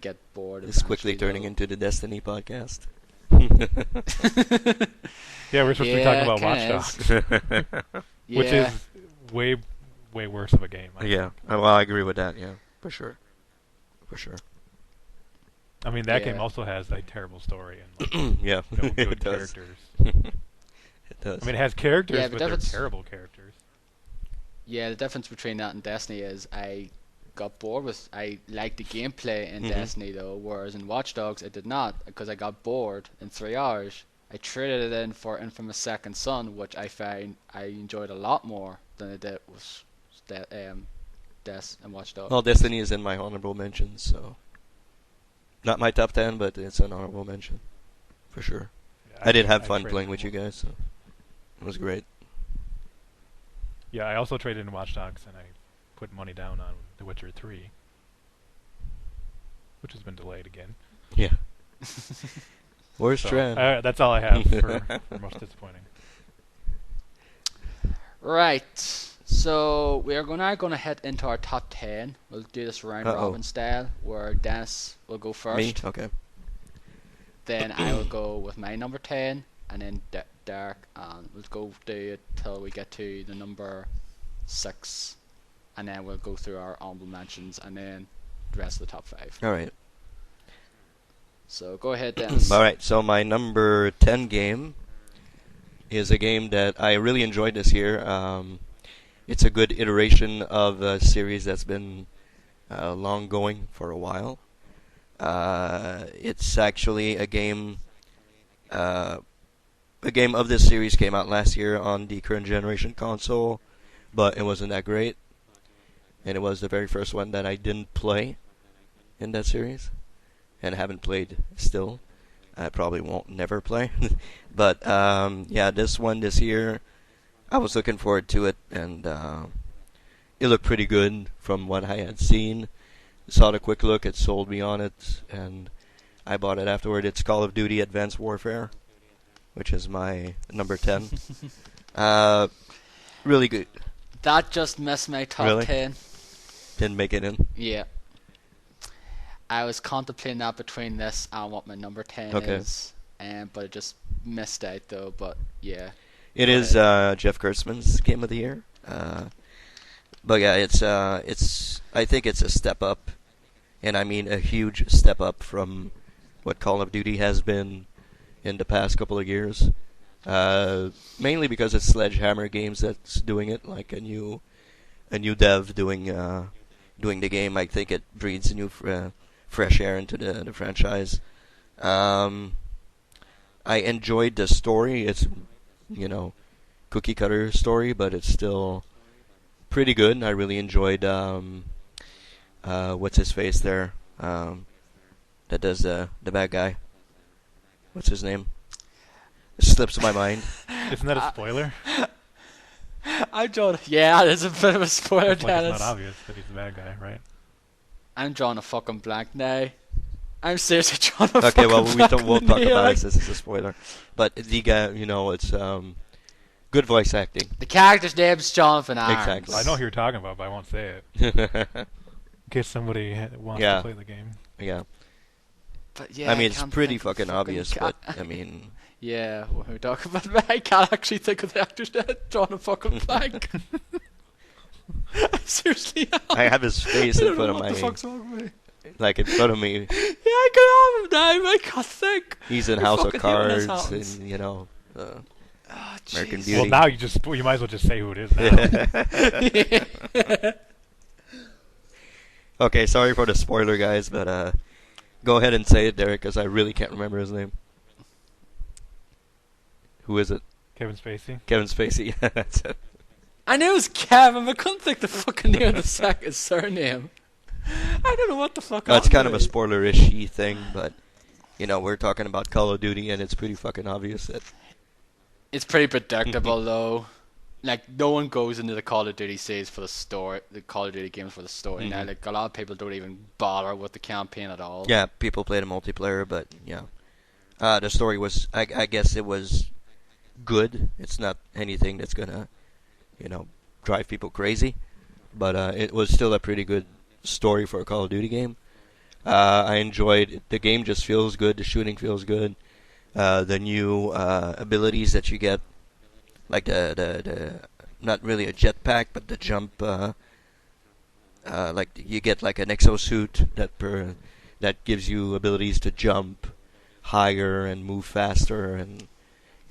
Speaker 1: get bored.
Speaker 2: It's quickly
Speaker 1: eventually,
Speaker 2: turning
Speaker 1: though.
Speaker 2: into the Destiny podcast.
Speaker 4: Yeah, we're supposed to be talking about Watch
Speaker 1: kinda
Speaker 4: Dogs,
Speaker 1: Yeah.
Speaker 4: which is way worse of a game. I
Speaker 2: Yeah,
Speaker 4: think.
Speaker 2: well, I agree with that. Yeah, for sure.
Speaker 4: I mean, that game
Speaker 1: Yeah.
Speaker 4: also has a terrible story and like,
Speaker 2: Yeah,
Speaker 4: no good
Speaker 2: it does.
Speaker 4: characters.
Speaker 2: It does.
Speaker 4: I mean, it has characters,
Speaker 1: Yeah,
Speaker 4: but
Speaker 1: but
Speaker 4: they're
Speaker 1: that's-
Speaker 4: terrible characters.
Speaker 1: Yeah, the difference between that and Destiny is I got bored with. I liked the gameplay in
Speaker 2: Mhm.
Speaker 1: Destiny though, whereas in Watch Dogs I did not, because I got bored in 3 hours. I traded it in for Infamous Second Son, which I found I enjoyed a lot more than I did with Des and Watch Dogs.
Speaker 2: Well, Destiny is in my honorable mentions, so not my top 10, but it's an honorable mention for sure.
Speaker 4: Yeah,
Speaker 2: I did have
Speaker 4: I
Speaker 2: fun
Speaker 4: traded
Speaker 2: playing
Speaker 4: in
Speaker 2: with you guys, so it was great.
Speaker 4: Yeah, I also traded in Watch Dogs, and I put money down on The Witcher 3, which has been delayed again.
Speaker 2: Yeah. Where's
Speaker 4: So,
Speaker 2: Tran?
Speaker 4: that's all I have for most disappointing.
Speaker 1: Right. So we are now going to head into our top 10. We'll do this round
Speaker 2: Uh-oh.
Speaker 1: robin style, where Dennis will go first.
Speaker 2: Me? Okay.
Speaker 1: Then I will go with my number 10, and then Derek, and we'll go do it till we get to the number 6, and then we'll go through our honorable mentions, and then the rest of the top 5.
Speaker 2: All right.
Speaker 1: So go ahead, Dennis.
Speaker 2: All right. So my number 10 game is a game that I really enjoyed this year. It's a good iteration of a series that's been long going for a while. It's actually a game. A game of this series came out last year on the current generation console, but it wasn't that great. And it was the very first one that I didn't play in that series, and haven't played still. I probably won't never play. But yeah, this one this year, I was looking forward to it, and it looked pretty good from what I had seen. Saw the quick look, it sold me on it, and I bought it afterward. It's Call of Duty Advanced Warfare, which is my number 10. Really good.
Speaker 1: That just missed my top
Speaker 2: Really?
Speaker 1: 10.
Speaker 2: Didn't make it in.
Speaker 1: Yeah. I was contemplating that between this and what my number 10
Speaker 2: Okay.
Speaker 1: is, but it just missed out though. But yeah.
Speaker 2: It
Speaker 1: Go
Speaker 2: is Jeff Kurtzman's Game of the Year. But yeah, it's I think it's a step up, and I mean a huge step up from what Call of Duty has been in the past couple of years. Mainly because it's Sledgehammer Games that's doing it, like a new dev doing the game. I think it breathes a new fresh air into the franchise. I enjoyed the story. It's cookie cutter story, but it's still pretty good. I really enjoyed what's his face there, that does the bad guy. What's his name? slips my mind.
Speaker 4: Isn't that a spoiler?
Speaker 1: I'm drawing. Yeah, there's a bit of a spoiler,
Speaker 4: It's like it's
Speaker 1: Dennis.
Speaker 4: not obvious that he's the bad guy, right?
Speaker 1: I'm drawing a fucking blank now. I'm seriously drawing a
Speaker 2: Okay,
Speaker 1: fucking
Speaker 2: well
Speaker 1: blank.
Speaker 2: we'll talk
Speaker 1: Yeah,
Speaker 2: about
Speaker 1: like-
Speaker 2: it. This is a spoiler, but the guy, it's good voice acting.
Speaker 1: The character's name's Jonathan Arns.
Speaker 2: Exactly.
Speaker 4: I know who you're talking about, but I won't say it in case somebody wants
Speaker 2: Yeah.
Speaker 4: to play the game.
Speaker 2: Yeah.
Speaker 1: But yeah,
Speaker 2: I mean, it's
Speaker 1: can't
Speaker 2: pretty
Speaker 1: think of
Speaker 2: fucking obvious,
Speaker 1: ca-
Speaker 2: but I mean,
Speaker 1: yeah, what we're talking about. I can't actually think of the actor's name. Drawing a fucking blank. I seriously am.
Speaker 2: I have his face
Speaker 1: I
Speaker 2: in
Speaker 1: don't
Speaker 2: front
Speaker 1: know
Speaker 2: of
Speaker 1: what the
Speaker 2: my,
Speaker 1: fuck's wrong with me.
Speaker 2: like in front of me.
Speaker 1: Yeah, I can have him now. I can't think.
Speaker 2: He's in
Speaker 1: You're
Speaker 2: House of
Speaker 1: fucking doing this,
Speaker 2: Cards,
Speaker 1: Hans.
Speaker 2: and
Speaker 1: Oh,
Speaker 2: American
Speaker 1: jeez.
Speaker 2: Beauty.
Speaker 4: Well, now you might as well just say who it is now.
Speaker 2: Okay, sorry for the spoiler, guys, but go ahead and say it, Derek, because I really can't remember his name. Who is it?
Speaker 4: Kevin Spacey.
Speaker 2: Kevin Spacey. That's it.
Speaker 1: I knew it was Kevin, but I couldn't think the fucking name of the second surname. I don't know what the fuck.
Speaker 2: It's kind of a
Speaker 1: happened.
Speaker 2: spoiler-ish thing, but we're talking about Call of Duty, and it's pretty fucking obvious that.
Speaker 1: It's pretty predictable though. Like no one goes into the Call of Duty series for the story, the Call of Duty games for the story. Now,
Speaker 2: Mhm.
Speaker 1: like a lot of people don't even bother with the campaign at all.
Speaker 2: Yeah, people play the multiplayer, but yeah, the story was. I guess it was good. It's not anything that's gonna, drive people crazy, but it was still a pretty good story for a Call of Duty game. I enjoyed it. The game. Just feels good. The shooting feels good. The new abilities that you get, like the not really a jetpack, but the jump. Like you get like an exosuit that gives you abilities to jump higher and move faster, and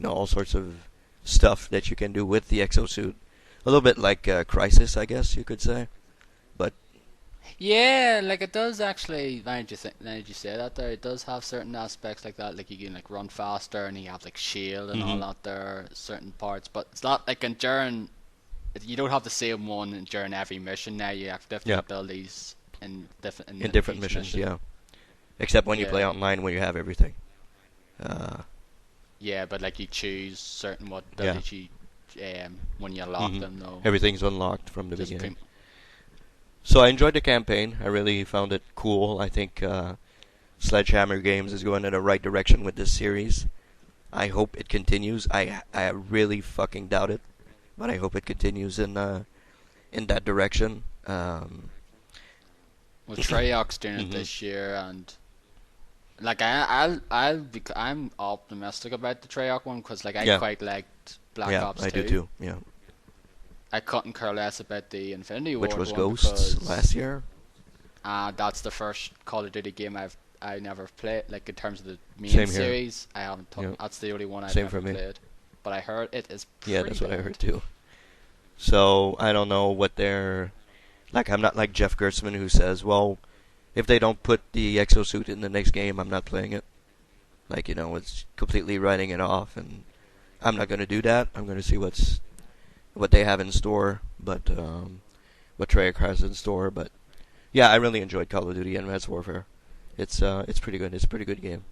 Speaker 2: all sorts of stuff that you can do with the exosuit. A little bit like Crisis, I guess you could say. But
Speaker 1: Yeah, like it does actually. Now that you say that, there it does have certain aspects like that. Like you can like run faster, and you have like shield and all
Speaker 2: Mhm.
Speaker 1: that. There certain parts, but it's not like during. You don't have the same one during every mission. Now you have different
Speaker 2: Yeah.
Speaker 1: abilities in different
Speaker 2: in different
Speaker 1: each
Speaker 2: missions,
Speaker 1: mission.
Speaker 2: yeah. Except when you
Speaker 1: Yeah.
Speaker 2: play online, where you have everything.
Speaker 1: Yeah, but like you choose certain what
Speaker 2: Yeah.
Speaker 1: abilities you when you lock
Speaker 2: Mhm.
Speaker 1: them though.
Speaker 2: Everything's unlocked from the
Speaker 1: Just
Speaker 2: beginning.
Speaker 1: prim-
Speaker 2: So I enjoyed the campaign. I really found it cool. I think Sledgehammer Games is going in the right direction with this series. I hope it continues. I really fucking doubt it, but I hope it continues in that direction.
Speaker 1: Well, Treyarch's doing it
Speaker 2: Mhm.
Speaker 1: this year, and like I'm optimistic about the Treyarch one because like I
Speaker 2: Yeah.
Speaker 1: quite liked Black
Speaker 2: Yeah,
Speaker 1: Ops
Speaker 2: I
Speaker 1: 2.
Speaker 2: do too. Yeah,
Speaker 1: I couldn't care less about the Infinity Ward
Speaker 2: which was
Speaker 1: one
Speaker 2: Ghosts
Speaker 1: because,
Speaker 2: last year.
Speaker 1: That's the first Call of Duty game I never played. Like in terms of the main
Speaker 2: Same here.
Speaker 1: series, I haven't.
Speaker 2: Yeah.
Speaker 1: That's the only one I've
Speaker 2: Same
Speaker 1: ever
Speaker 2: for me.
Speaker 1: played. But I heard it is.
Speaker 2: Yeah,
Speaker 1: pretty
Speaker 2: that's what I
Speaker 1: bad.
Speaker 2: heard too. So I don't know what they're like. I'm not like Jeff Gerstmann who says, "Well, if they don't put the exosuit in the next game, I'm not playing it." Like it's completely writing it off, and I'm not going to do that. I'm going to see what they have in store, but what Treyarch has in store. But yeah, I really enjoyed Call of Duty and Advanced Warfare. It's pretty good. It's a pretty good game.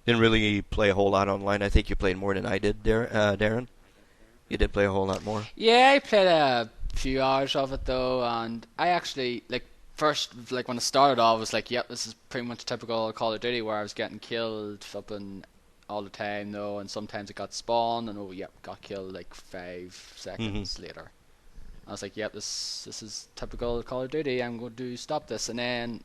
Speaker 2: Didn't really play a whole lot online. I think you played more than I did, Darren. You did play a whole lot more.
Speaker 1: Yeah, I played a few hours of it though, and I actually like first like when it started off, I was like, "Yep, this is pretty much typical Call of Duty," where I was getting killed up and all the time though, and sometimes it got spawned, and got killed like 5 seconds later. I was like, "Yep, this is typical Call of Duty. I'm going to stop this," and then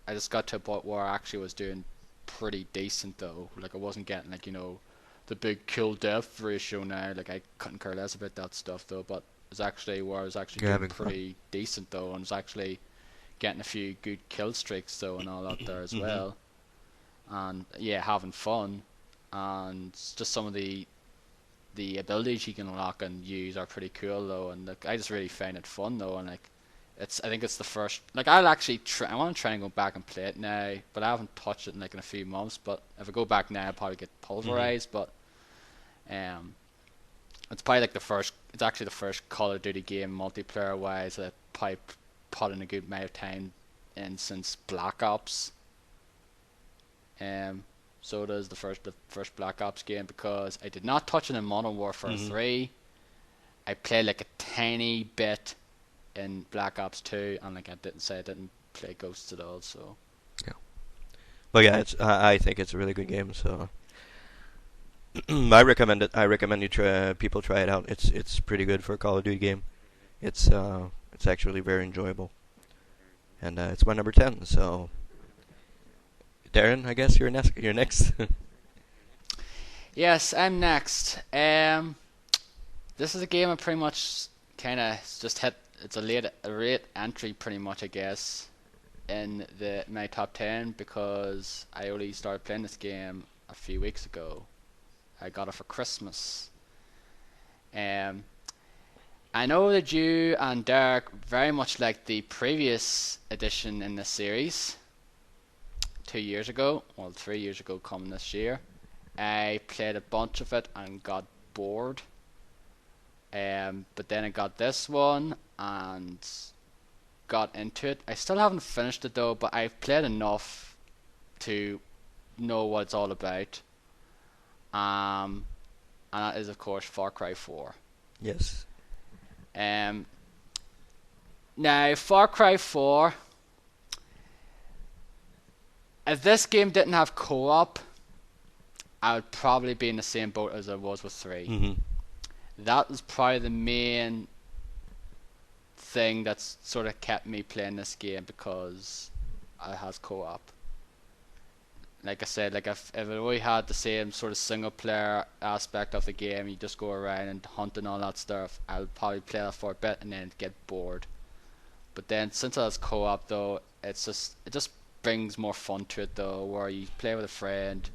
Speaker 1: I just got to a point where I actually was doing pretty decent though. Like I wasn't getting like the big kill death ratio now. Like I couldn't care less about that stuff though, but it's actually where I was actually
Speaker 2: You're
Speaker 1: doing
Speaker 2: having fun.
Speaker 1: pretty decent though, and was actually getting a few good kill streaks though and all that there as
Speaker 2: Mhm.
Speaker 1: well. And yeah, having fun, and just some of the abilities you can unlock and use are pretty cool though, and like I just really find it fun though, and like I think it's the first. Like I'll actually I want to try and go back and play it now, but I haven't touched it in like in a few months. But if I go back now, I'll probably get pulverized. But it's probably like the first. It's actually the first Call of Duty game multiplayer wise that I probably put in a good amount of time in since Black Ops. So does the first Black Ops game, because I did not touch it in Modern Warfare 3. I played like a tiny bit in Black Ops 2, and like I didn't play Ghosts at all. So
Speaker 2: Yeah. Well, yeah, I think it's a really good game. So I recommend it. I recommend people try it out. It's pretty good for a Call of Duty game. It's actually very enjoyable, and it's my number 10. So Darren, I guess you're next. You're next.
Speaker 1: yes, I'm next. This is a game I pretty much kind of just hit. It's a late entry, pretty much, I guess, in my top 10, because I only started playing this game a few weeks ago. I got it for Christmas. I know that you and Derek very much like the previous edition in this series. 2 years ago, well, 3 years ago, coming this year, I played a bunch of it and got bored. But then I got this one and got into it. I still haven't finished it though, but I've played enough to know what it's all about. And that is, of course, Far Cry 4.
Speaker 2: Yes.
Speaker 1: Now, Far Cry 4, if this game didn't have co-op, I would probably be in the same boat as I was with 3.
Speaker 2: Mm-hmm.
Speaker 1: That was probably the main thing that's sort of kept me playing this game, because it has co-op. Like I said, like if it only had the same sort of single player aspect of the game, you just go around and hunt and all that stuff, I would probably play that for a bit and then get bored. But then since it has co-op though, it just brings more fun to it though, where you play with a friend,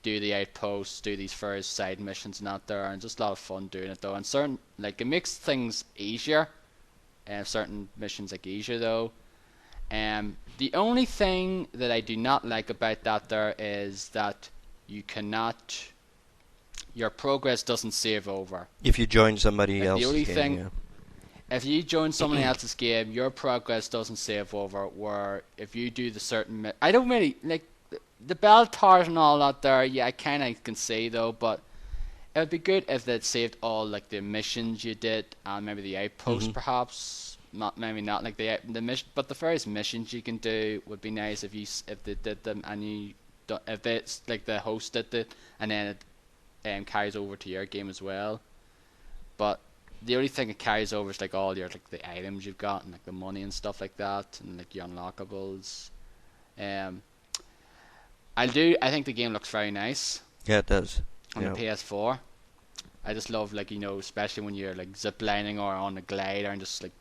Speaker 1: do the outposts, do these various side missions and out there, and just a lot of fun doing it though. And certain, like, it makes things easier, and certain missions like easier though. The only thing that I do not like about that there is that your progress doesn't save over.
Speaker 2: If you join somebody
Speaker 1: Like,
Speaker 2: else's
Speaker 1: the only
Speaker 2: game,
Speaker 1: thing,
Speaker 2: yeah.
Speaker 1: if you join someone else's game, your progress doesn't save over. Where if you do the certain, I don't really like the bell towers and all that there. Yeah, I kind of can say though, but it would be good if they'd saved all like the missions you did and maybe the outposts perhaps. Maybe not like the mission, but the various missions you can do would be nice if they did them, and if it's like the host did it and then it carries over to your game as well. But the only thing it carries over is like all your like the items you've got and like the money and stuff like that, and like your unlockables. I think the game looks very nice
Speaker 2: Yeah, it does.
Speaker 1: on
Speaker 2: Yeah.
Speaker 1: the PS4. I just love, like, especially when you're like ziplining or on a glider and just like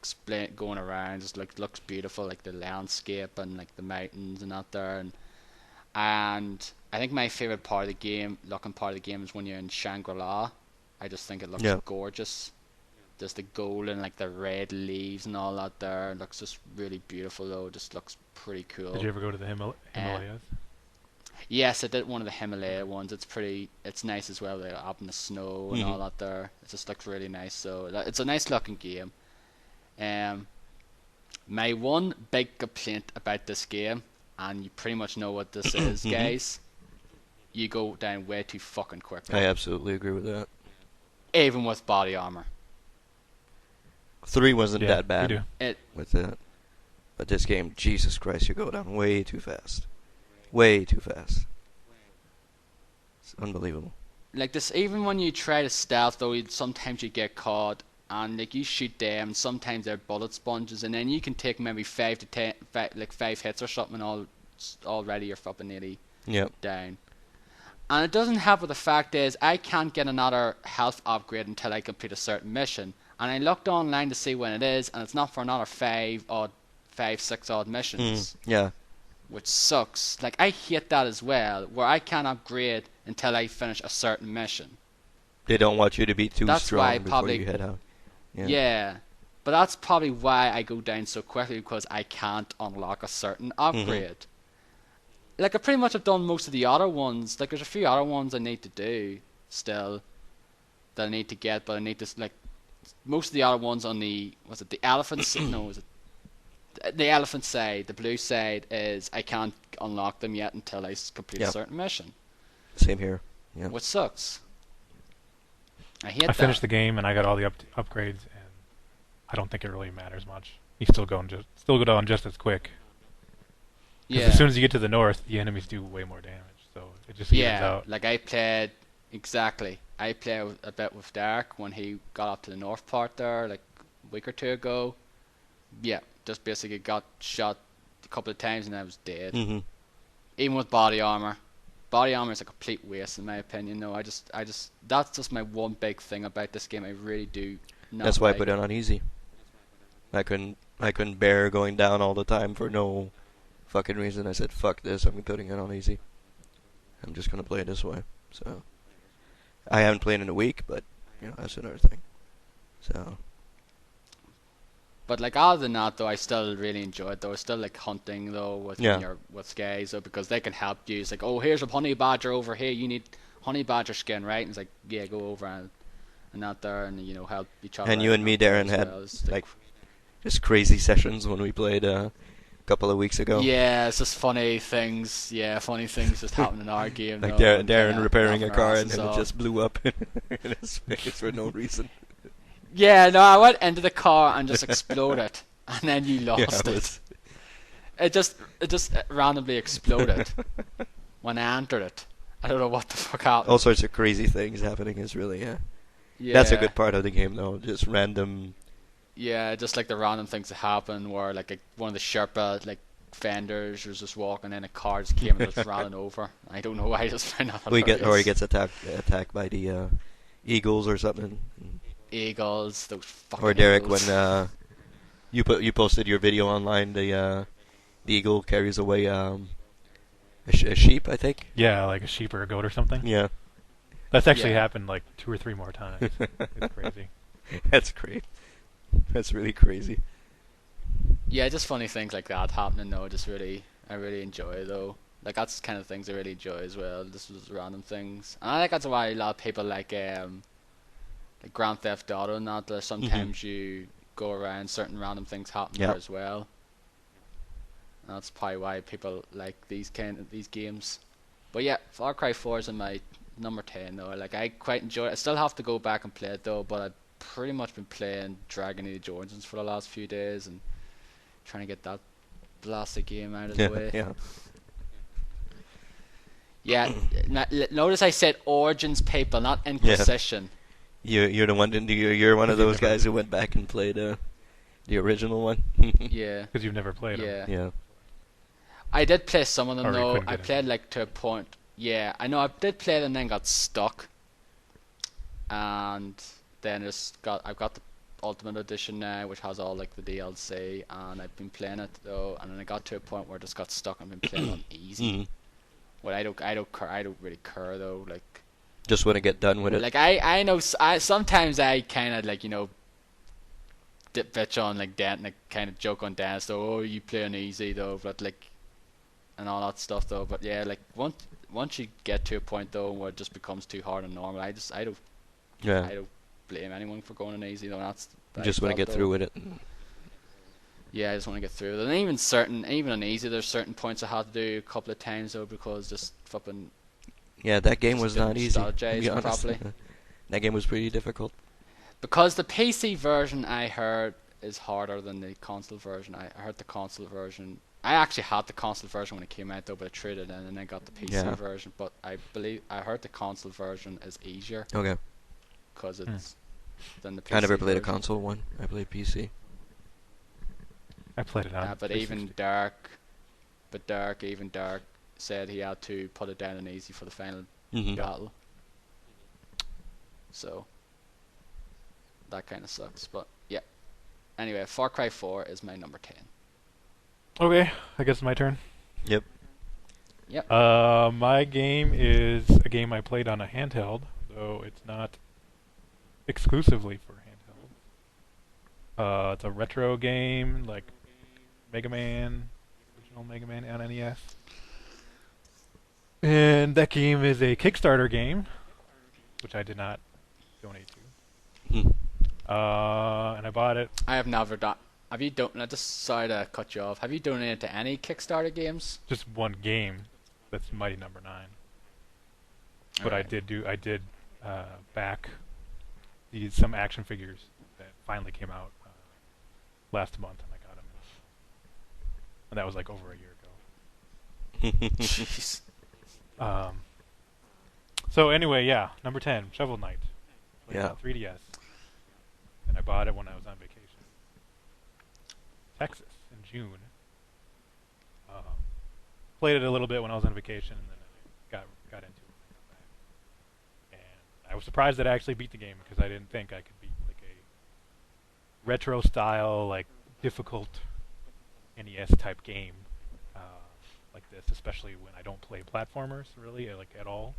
Speaker 1: going around, just like looks beautiful, like the landscape and like the mountains and out there, and I think my favorite part of the game is when you're in Shangri-La. I just think it looks gorgeous. Just the gold and like the red leaves and all that there. It looks just really beautiful though. It just looks pretty cool.
Speaker 4: Did you ever go to the Himalayas?
Speaker 1: Yes, I did one of the Himalaya ones. It's nice as well. They're up in the snow and all that there. It just looks really nice. So it's a nice looking game. My one big complaint about this game, and you pretty much know what this is, guys. You go down way too fucking quickly.
Speaker 2: I absolutely agree with that.
Speaker 1: Even with body armor.
Speaker 2: 3 wasn't that
Speaker 4: we
Speaker 2: bad
Speaker 4: do.
Speaker 2: with that. But this game, Jesus Christ, you go down way too fast. Way too fast. It's unbelievable.
Speaker 1: Like this, even when you try to stealth though, sometimes you get caught, and like you shoot them, sometimes they're bullet sponges, and then you can take maybe 5 to 10, like 5 hits or something, and already you're fucking nearly down. And it doesn't help with the fact is I can't get another health upgrade until I complete a certain mission, and I looked online to see when it is, and it's not for another 6 odd missions.
Speaker 2: Yeah.
Speaker 1: Which sucks. Like, I hate that as well, where I can't upgrade until I finish a certain mission.
Speaker 2: They don't want you to be too
Speaker 1: That's why
Speaker 2: strong before
Speaker 1: probably,
Speaker 2: you head out.
Speaker 1: Yeah. But that's probably why I go down so quickly, because I can't unlock a certain upgrade. Like, I pretty much have done most of the other ones. Like, there's a few other ones I need to do still that I need to get, but I need to, like, most of the other ones on the, was it the elephant? No, was it the elephant side, the blue side, is I can't unlock them yet until I complete a certain mission.
Speaker 2: Same here. Yeah.
Speaker 1: which sucks. I hate
Speaker 4: I
Speaker 1: that.
Speaker 4: finished the game and I got all the upgrades, and I don't think it really matters much. You still go on just as quick. Because as soon as you get to the north, the enemies do way more damage, so it just evens out.
Speaker 1: Like I played a bit with Dark when he got up to the north part there, like a week or two ago. Yeah, just basically got shot a couple of times and I was dead.
Speaker 2: Mm-hmm.
Speaker 1: Even with body armor. Body armor is a complete waste in my opinion. No, I just that's just my one big thing about this game. I really do not
Speaker 2: That's why I
Speaker 1: like
Speaker 2: put it on easy. I couldn't bear going down all the time for no fucking reason. I said, fuck this, I'm putting it on easy. I'm just gonna play it this way. So I haven't played in a week, but that's another thing. So
Speaker 1: But like other than that though, I still really enjoy it though. I still like hunting though with with guys though, because they can help you. It's like, oh, here's a honey badger over here. You need honey badger skin, right? And it's like, yeah, go over and out there and help each other.
Speaker 2: And you and me, Darren, had like just crazy sessions when we played a couple of weeks ago.
Speaker 1: Yeah, it's just funny things. Yeah, funny things just happen in our game.
Speaker 2: Like
Speaker 1: though,
Speaker 2: Darren repairing a car and
Speaker 1: then
Speaker 2: then it just blew up in his face for no reason.
Speaker 1: Yeah, no, I went into the car and just exploded, and then you lost
Speaker 2: Yeah,
Speaker 1: it. It just randomly exploded when I entered it. I don't know what the fuck happened.
Speaker 2: All sorts of crazy things happening is really
Speaker 1: Yeah.
Speaker 2: That's a good part of the game though. Just random.
Speaker 1: Yeah, just like the random things that happen where like one of the Sherpa like fenders was just walking in, a car just came and just ran over. I don't know why, I just found that hilarious.
Speaker 2: Or he gets attacked by the eagles or something.
Speaker 1: Eagles, those fucking
Speaker 2: Or Derek,
Speaker 1: eagles.
Speaker 2: when you posted your video online, the eagle carries away a sheep, I think.
Speaker 4: Yeah, like a sheep or a goat or something.
Speaker 2: Yeah.
Speaker 4: That's actually happened like 2 or 3 more times. It's crazy.
Speaker 2: That's great. That's really crazy.
Speaker 1: Yeah, just funny things like that happening though. I really enjoy though. Like that's the kind of things I really enjoy as well. This was random things, and I think that's why a lot of people like Grand Theft Auto and that. There's sometimes you go around, certain random things happen there as well. And that's probably why people like these games. But yeah, Far Cry 4 is in my number 10 though. Like I quite enjoy it. I still have to go back and play it though, but I've pretty much been playing Dragon Age Origins for the last few days and trying to get that blasted game out of the way. Yeah. Notice I said Origins, people, not Inquisition.
Speaker 2: You're the one. You're one of those guys who went back and played the original one.
Speaker 1: Yeah.
Speaker 4: Because you've never played them.
Speaker 2: Yeah.
Speaker 1: I did play some of them
Speaker 4: Or you
Speaker 1: though.
Speaker 4: couldn't
Speaker 1: I
Speaker 4: get
Speaker 1: played like to a point. Yeah, I know. I did play them and then got stuck. And then I've got the Ultimate Edition now, which has all like the DLC, and I've been playing it though. And then I got to a point where I just got stuck and been playing on easy. Well, I don't really care though. Like,
Speaker 2: just want to get done with it.
Speaker 1: like I know sometimes I kind of like dip bitch on like Dan, like kind of joke on Dennis though. Oh, you play on easy though, but like and all that stuff though. But yeah, like once you get to a point though where it just becomes too hard and normal, I don't blame anyone for going on easy though.
Speaker 2: You just want to get through with it.
Speaker 1: Yeah, I just want to get through it. And even on easy, there's certain points I had to do a couple of times though because just fucking.
Speaker 2: Yeah, that game was not easy. To be honest.
Speaker 1: Properly.
Speaker 2: That game was pretty difficult.
Speaker 1: Because the PC version I heard is harder than the console version. I heard the console version. I actually had the console version when it came out though, but I traded in and then got the PC version. But I heard the console version is easier.
Speaker 2: Okay.
Speaker 1: Because it's than the PC.
Speaker 2: I never played
Speaker 1: version.
Speaker 2: a console one. I played PC.
Speaker 4: I played it on.
Speaker 1: But even Dark said he had to put it down on easy for the final battle. So that kind of sucks. But yeah. Anyway, Far Cry 4 is my number 10.
Speaker 4: Okay, I guess it's my turn.
Speaker 2: Yep.
Speaker 4: My game is a game I played on a handheld, though it's not exclusively for handheld. It's a retro game, like Mega Man, original Mega Man on NES. And that game is a Kickstarter game, which I did not donate to. And I bought it.
Speaker 1: I have never done. Have you just sorry to cut you off. Have you donated to any Kickstarter games?
Speaker 4: Just one game. That's Mighty Number 9. but
Speaker 1: Alright.
Speaker 4: I did back some action figures that finally came out last month, and I got them, and that was like over a year ago.
Speaker 1: Jeez.
Speaker 4: So anyway, yeah, number 10, Shovel Knight. Played it
Speaker 2: Yeah.
Speaker 4: on 3DS, and I bought it when I was on vacation, Texas, in June. Played it a little bit when I was on vacation, and then I got into it when I got back. And I was surprised that I actually beat the game because I didn't think I could beat like a retro style, like difficult NES type game like this, especially when I don't play platformers really like at all.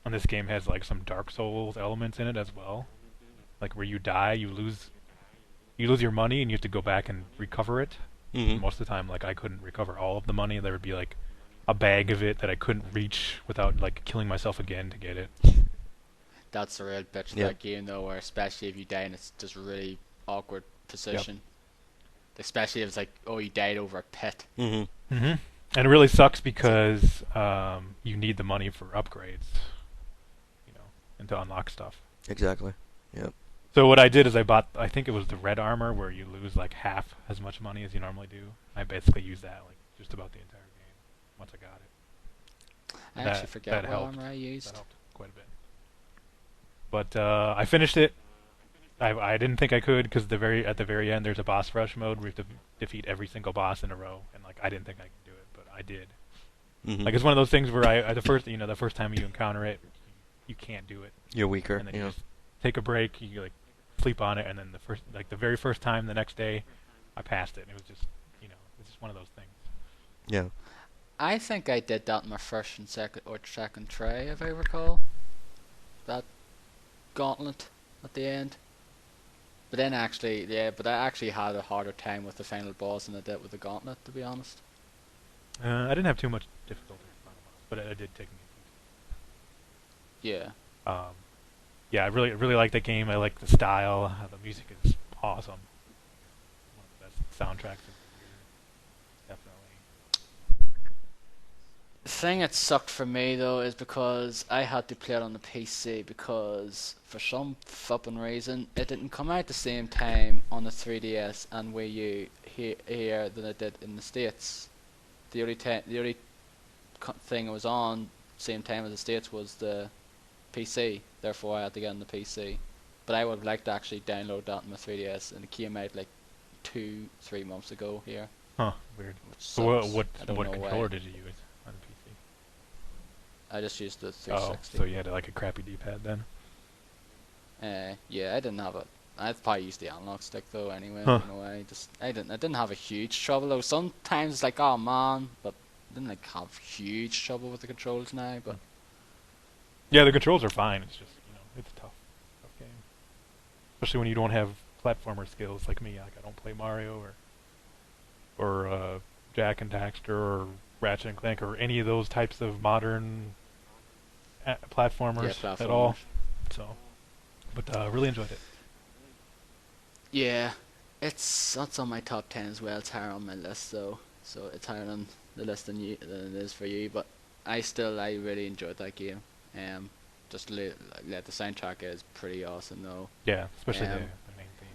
Speaker 4: And this game has like some Dark Souls elements in it as well, like where you die, you lose your money, and you have to go back and recover it.
Speaker 2: Mhm.
Speaker 4: Most of the time, like I couldn't recover all of the money. There would be like a bag of it that I couldn't reach without like killing myself again to get it.
Speaker 1: That's the real bitch of
Speaker 2: Yep.
Speaker 1: that game, though, where especially if you die and it's just really awkward position. Especially if it's like, oh, you died over a pit.
Speaker 2: Mhm.
Speaker 4: Mm-hmm. And it really sucks because you need the money for upgrades, and to unlock stuff.
Speaker 2: Exactly. Yep.
Speaker 4: So what I did is I bought, I think it was the red armor where you lose like half as much money as you normally do. I basically used that like just about the entire game once I got it.
Speaker 1: I
Speaker 4: That-
Speaker 1: actually forget
Speaker 4: that
Speaker 1: what
Speaker 4: helped.
Speaker 1: armor I
Speaker 4: That
Speaker 1: used.
Speaker 4: helped quite a bit. But I finished it. I didn't think I could because at the very end there's a boss rush mode where you have to defeat every single boss in a row, and like I didn't think I could do it, but I did.
Speaker 2: Mhm.
Speaker 4: Like it's one of those things where the first time you encounter it, you can't do it,
Speaker 2: You're weaker.
Speaker 4: and then you
Speaker 2: Yeah.
Speaker 4: just take a break, you like sleep on it, and then the very first time the next day, I passed it, and it was just it's just one of those things.
Speaker 2: Yeah.
Speaker 1: I think I did that in my first and second try, if I recall. That gauntlet at the end. But then but I actually had a harder time with the final boss than I did with the gauntlet, to be honest.
Speaker 4: I didn't have too much difficulty with Final Boss, but it did take me.
Speaker 1: Yeah.
Speaker 4: Yeah, I really like that game. I like the style. The music is awesome. One of the best soundtracks of the year, definitely.
Speaker 1: The thing that sucked for me, though, is because I had to play it on the PC because for some flipping reason it didn't come out the same time on the 3DS and Wii U here than it did in the States. The only thing it was on same time as the States was the PC. Therefore, I had to get on the PC. But I would have liked to actually download that on my 3DS, and it came out like 2-3 months ago here.
Speaker 4: Huh, weird.
Speaker 1: Which
Speaker 4: So
Speaker 1: sucks. I don't
Speaker 4: what
Speaker 1: know
Speaker 4: controller
Speaker 1: why.
Speaker 4: did you use on the PC?
Speaker 1: I just used the
Speaker 4: Oh,
Speaker 1: 360.
Speaker 4: so you had like a crappy D-pad then?
Speaker 1: Yeah, I didn't have it. I'd probably use the analog stick though. Anyway,
Speaker 4: Huh.
Speaker 1: I didn't have a huge trouble though. Sometimes it's like, oh man, but I didn't like have huge trouble with the controls now. But
Speaker 4: Yeah, the controls are fine. It's just it's a tough game, especially when you don't have platformer skills like me. Like I don't play Mario or Jack and Daxter or Ratchet and Clank or any of those types of modern platformers
Speaker 1: yeah,
Speaker 4: at all.
Speaker 1: platformers.
Speaker 4: So, but really enjoyed it.
Speaker 1: Yeah, that's on my top 10 as well. It's higher on my list though, so it's higher on the list than it is for you. But I really enjoyed that game. Just the soundtrack is pretty awesome though.
Speaker 4: Yeah, especially the
Speaker 1: Um,
Speaker 4: main theme.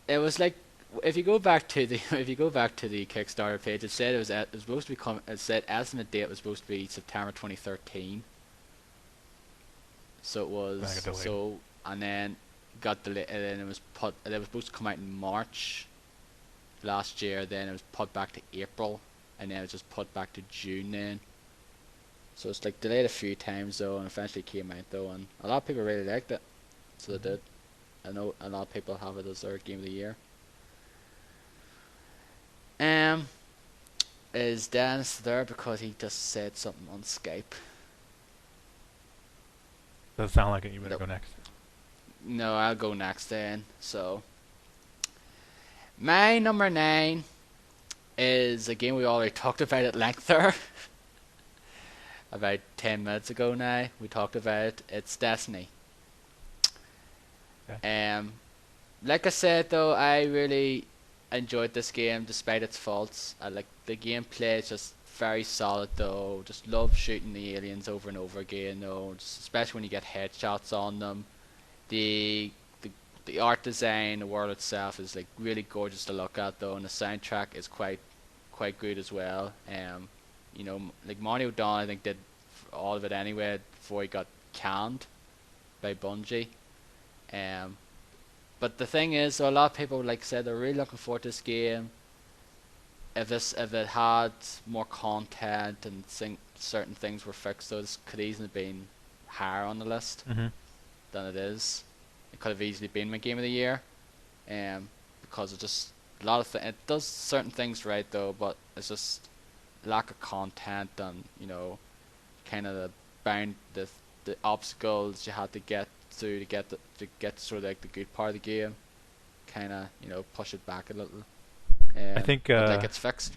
Speaker 1: It was like if you go back to the Kickstarter page, it said it was supposed to be it said estimate date was supposed to be September 2013. So it was
Speaker 4: Then it got delayed.
Speaker 1: and then got delayed, and then it was supposed to come out in March last year. Then it was put back to April, and then it was just put back to June then. So it's like delayed a few times though, and eventually came out though, and a lot of people really liked it. So they did. I know a lot of people have it as their game of the year. Is Dennis there because he just said something on Skype?
Speaker 4: Does sound like it. You better
Speaker 1: Nope.
Speaker 4: go next.
Speaker 1: No, I'll go next then. So, my number 9 is a game we already talked about at length there. About 10 minutes ago now, we talked about it. It's Destiny.
Speaker 4: Okay.
Speaker 1: Like I said though, I really enjoyed this game despite its faults. I like the gameplay is just very solid though. Just love shooting the aliens over and over again though, just especially when you get headshots on them. The the the art design, the world itself is like really gorgeous to look at though, and the soundtrack is quite good as well. Like Marty O'Donnell I think did all of it anyway before he got canned by Bungie. But the thing is, so a lot of people like said they're really looking forward to this game. If it had more content and certain things were fixed, though, this could easily have been higher on the list than it is. It could have easily been my game of the year, because it just a lot of it does certain things right though, but it's just lack of content and kind of the obstacles you had to get through to get sort of like the good part of the game, kind of push it back a little.
Speaker 4: I think
Speaker 1: but, like, it's fixed.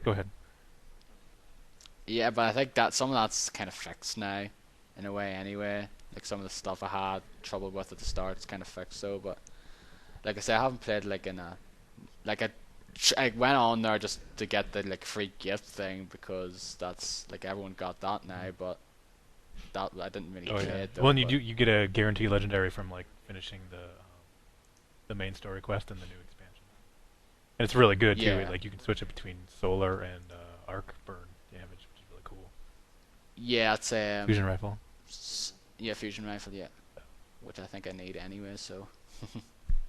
Speaker 4: Go ahead.
Speaker 1: Yeah, but I think that some of that's kind of fixed now, in a way anyway. Like some of the stuff I had trouble with at the start, it's kind of fixed. So, but like I say, I haven't played like I went on there just to get the like free gift thing because that's like everyone got that now, but that I didn't really play it. Though,
Speaker 4: well, and you get a guaranteed legendary from like finishing the main story quest and the new expansion, and it's really good too. Like you can switch it between solar and arc burn damage, which is really cool.
Speaker 1: Yeah, it's
Speaker 4: fusion rifle.
Speaker 1: Fusion rifle, yeah, which I think I need anyway. So.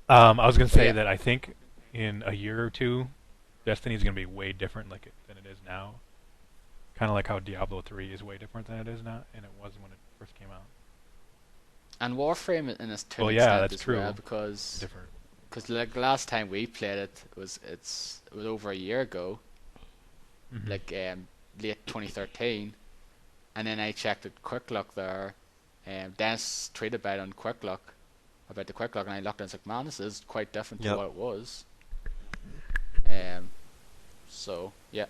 Speaker 4: I was gonna say that I think in a year or two, Destiny is gonna be way different than it is now. Kind of like how Diablo 3 is way different than it is now, and it was when it first came out.
Speaker 1: And Warframe in its turn
Speaker 4: that's
Speaker 1: as
Speaker 4: true.
Speaker 1: well, because
Speaker 4: different.
Speaker 1: Because like the last time we played it was over a year ago, like late 2013, and then I checked at Quick Look there, Dennis tweeted about it on Quick Look, about the Quick Look, and I looked and I was like, man, this is quite different to what it was. So yeah.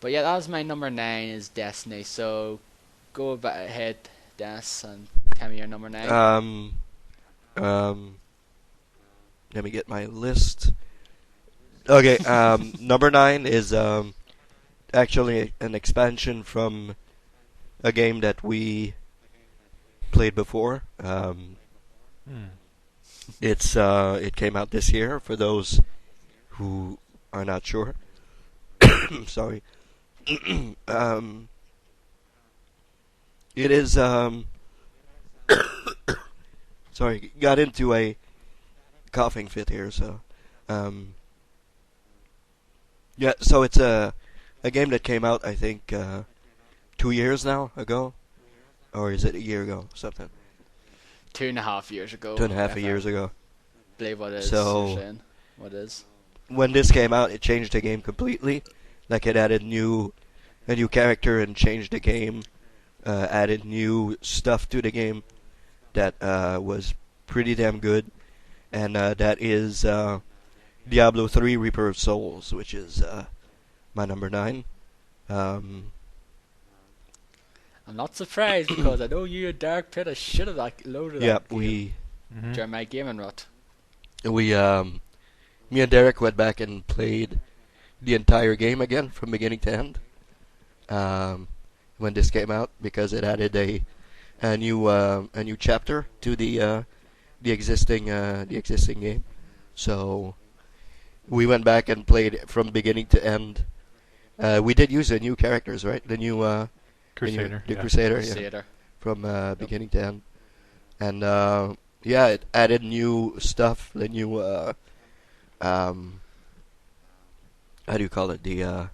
Speaker 1: But yeah, that was my number 9 is Destiny. So go ahead, Dennis, and tell me your number 9.
Speaker 2: Let me get my list. Okay, number 9 is actually an expansion from a game that we played before. It came out this year for those who are not sure. Sorry. It is sorry, got into a coughing fit here, so so it's a game that came out I think 2 years now ago, or is it a year ago, something?
Speaker 1: 2.5 years ago.
Speaker 2: 2.5 years ago.
Speaker 1: Believe what it is.
Speaker 2: So
Speaker 1: what is?
Speaker 2: When this came out, it changed the game completely. Like it added a new character and changed the game, added new stuff to the game that was pretty damn good, and that is Diablo 3 Reaper of Souls, which is my number 9.
Speaker 1: I'm not surprised because I know you and Derek played a shit of that loaded that game during my gaming rut.
Speaker 2: Me and Derek went back and played the entire game again from beginning to end when this came out, because it added a new chapter to the existing game. So we went back and played from beginning to end. We did use the new characters, right? The new
Speaker 4: Crusader.
Speaker 2: Crusader. Yeah, from beginning to end. And it added new stuff. The new how do you call it? I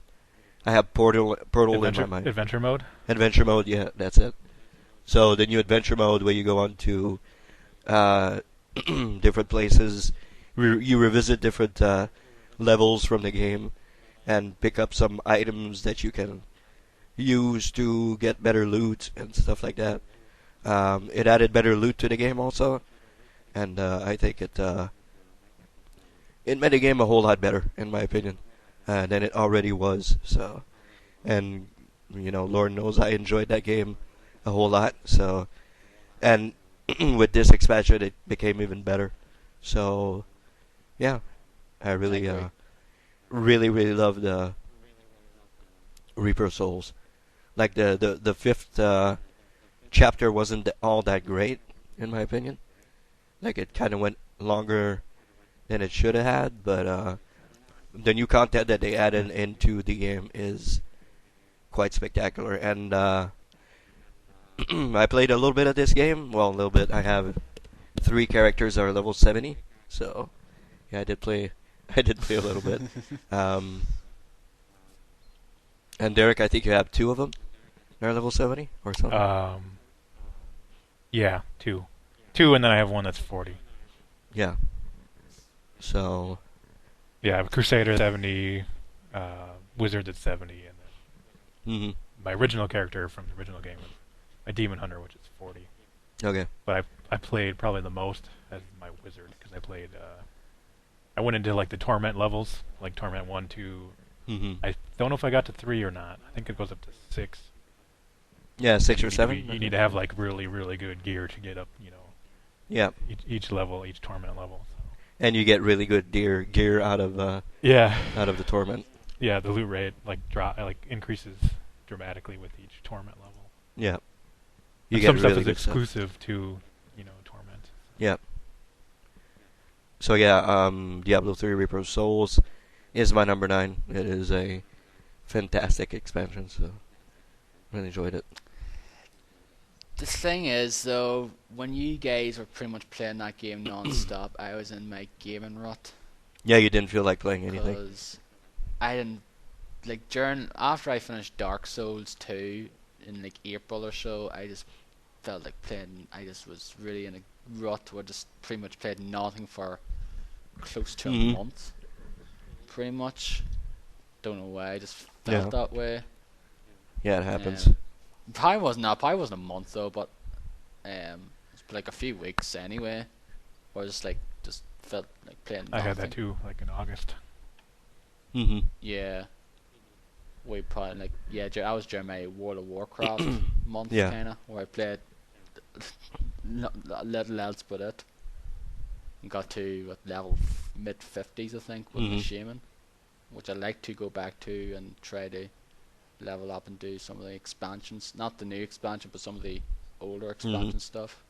Speaker 2: have Portal in my mind.
Speaker 4: Adventure mode?
Speaker 2: Adventure mode, yeah, that's it. So the new adventure mode where you go on to different places, you revisit different levels from the game, and pick up some items that you can use to get better loot and stuff like that. It added better loot to the game also, and I think it made the game a whole lot better, in my opinion, than it already was. So, and Lord knows I enjoyed that game a whole lot. So, and with this expansion, it became even better. So, yeah, I really, really, really loved Reaper Souls. Like the fifth chapter wasn't all that great, in my opinion. Like it kind of went longer than it should have had, but the new content that they added into the game is quite spectacular. And I played a little bit of this game. Well, a little bit. I have 3 characters that are level 70, so yeah, I did play. I did play a little bit. And Derek, I think you have 2 of them. They're level 70 or something.
Speaker 4: Yeah, 2, and then I have one that's 40.
Speaker 2: Yeah. So.
Speaker 4: Yeah, I have Crusader 70, Wizard at 70, and then my original character from the original game was my Demon Hunter, which is 40.
Speaker 2: Okay.
Speaker 4: But I played probably the most as my Wizard because I played. I went into like the Torment levels, like Torment 1, 2. I don't know if I got to 3 or not. I think it goes up to 6.
Speaker 2: Yeah, 6 or 7.
Speaker 4: You need to have like really, really good gear to get up.
Speaker 2: Yeah.
Speaker 4: Each level, each Torment level. So.
Speaker 2: And you get really good gear out of out of the Torment.
Speaker 4: Yeah, the loot rate increases dramatically with each Torment level.
Speaker 2: Yeah.
Speaker 4: You get some stuff is exclusive to Torment.
Speaker 2: Yeah. So yeah, Diablo 3 Reaper of Souls is my number 9. It is a fantastic expansion, so really enjoyed it.
Speaker 1: The thing is, though, when you guys were pretty much playing that game non-stop, I was in my gaming rut.
Speaker 2: Yeah, you didn't feel like playing anything.
Speaker 1: Because I didn't, after I finished Dark Souls 2 in like April or so, I just felt like playing, I just was really in a rut where I just pretty much played nothing for close to a month. Pretty much. Don't know why, I just felt that way.
Speaker 2: Yeah, it happens.
Speaker 1: Probably wasn't a month though, but it's like a few weeks anyway. Or just felt like playing nothing.
Speaker 4: I had that too, like in August.
Speaker 1: Yeah. We probably I was during my World of Warcraft month kinda, where I played little else but it. And got to level mid 50s I think with the Shaman, which I'd like to go back to and try to level up and do some of the expansions, not the new expansion but some of the older expansion stuff,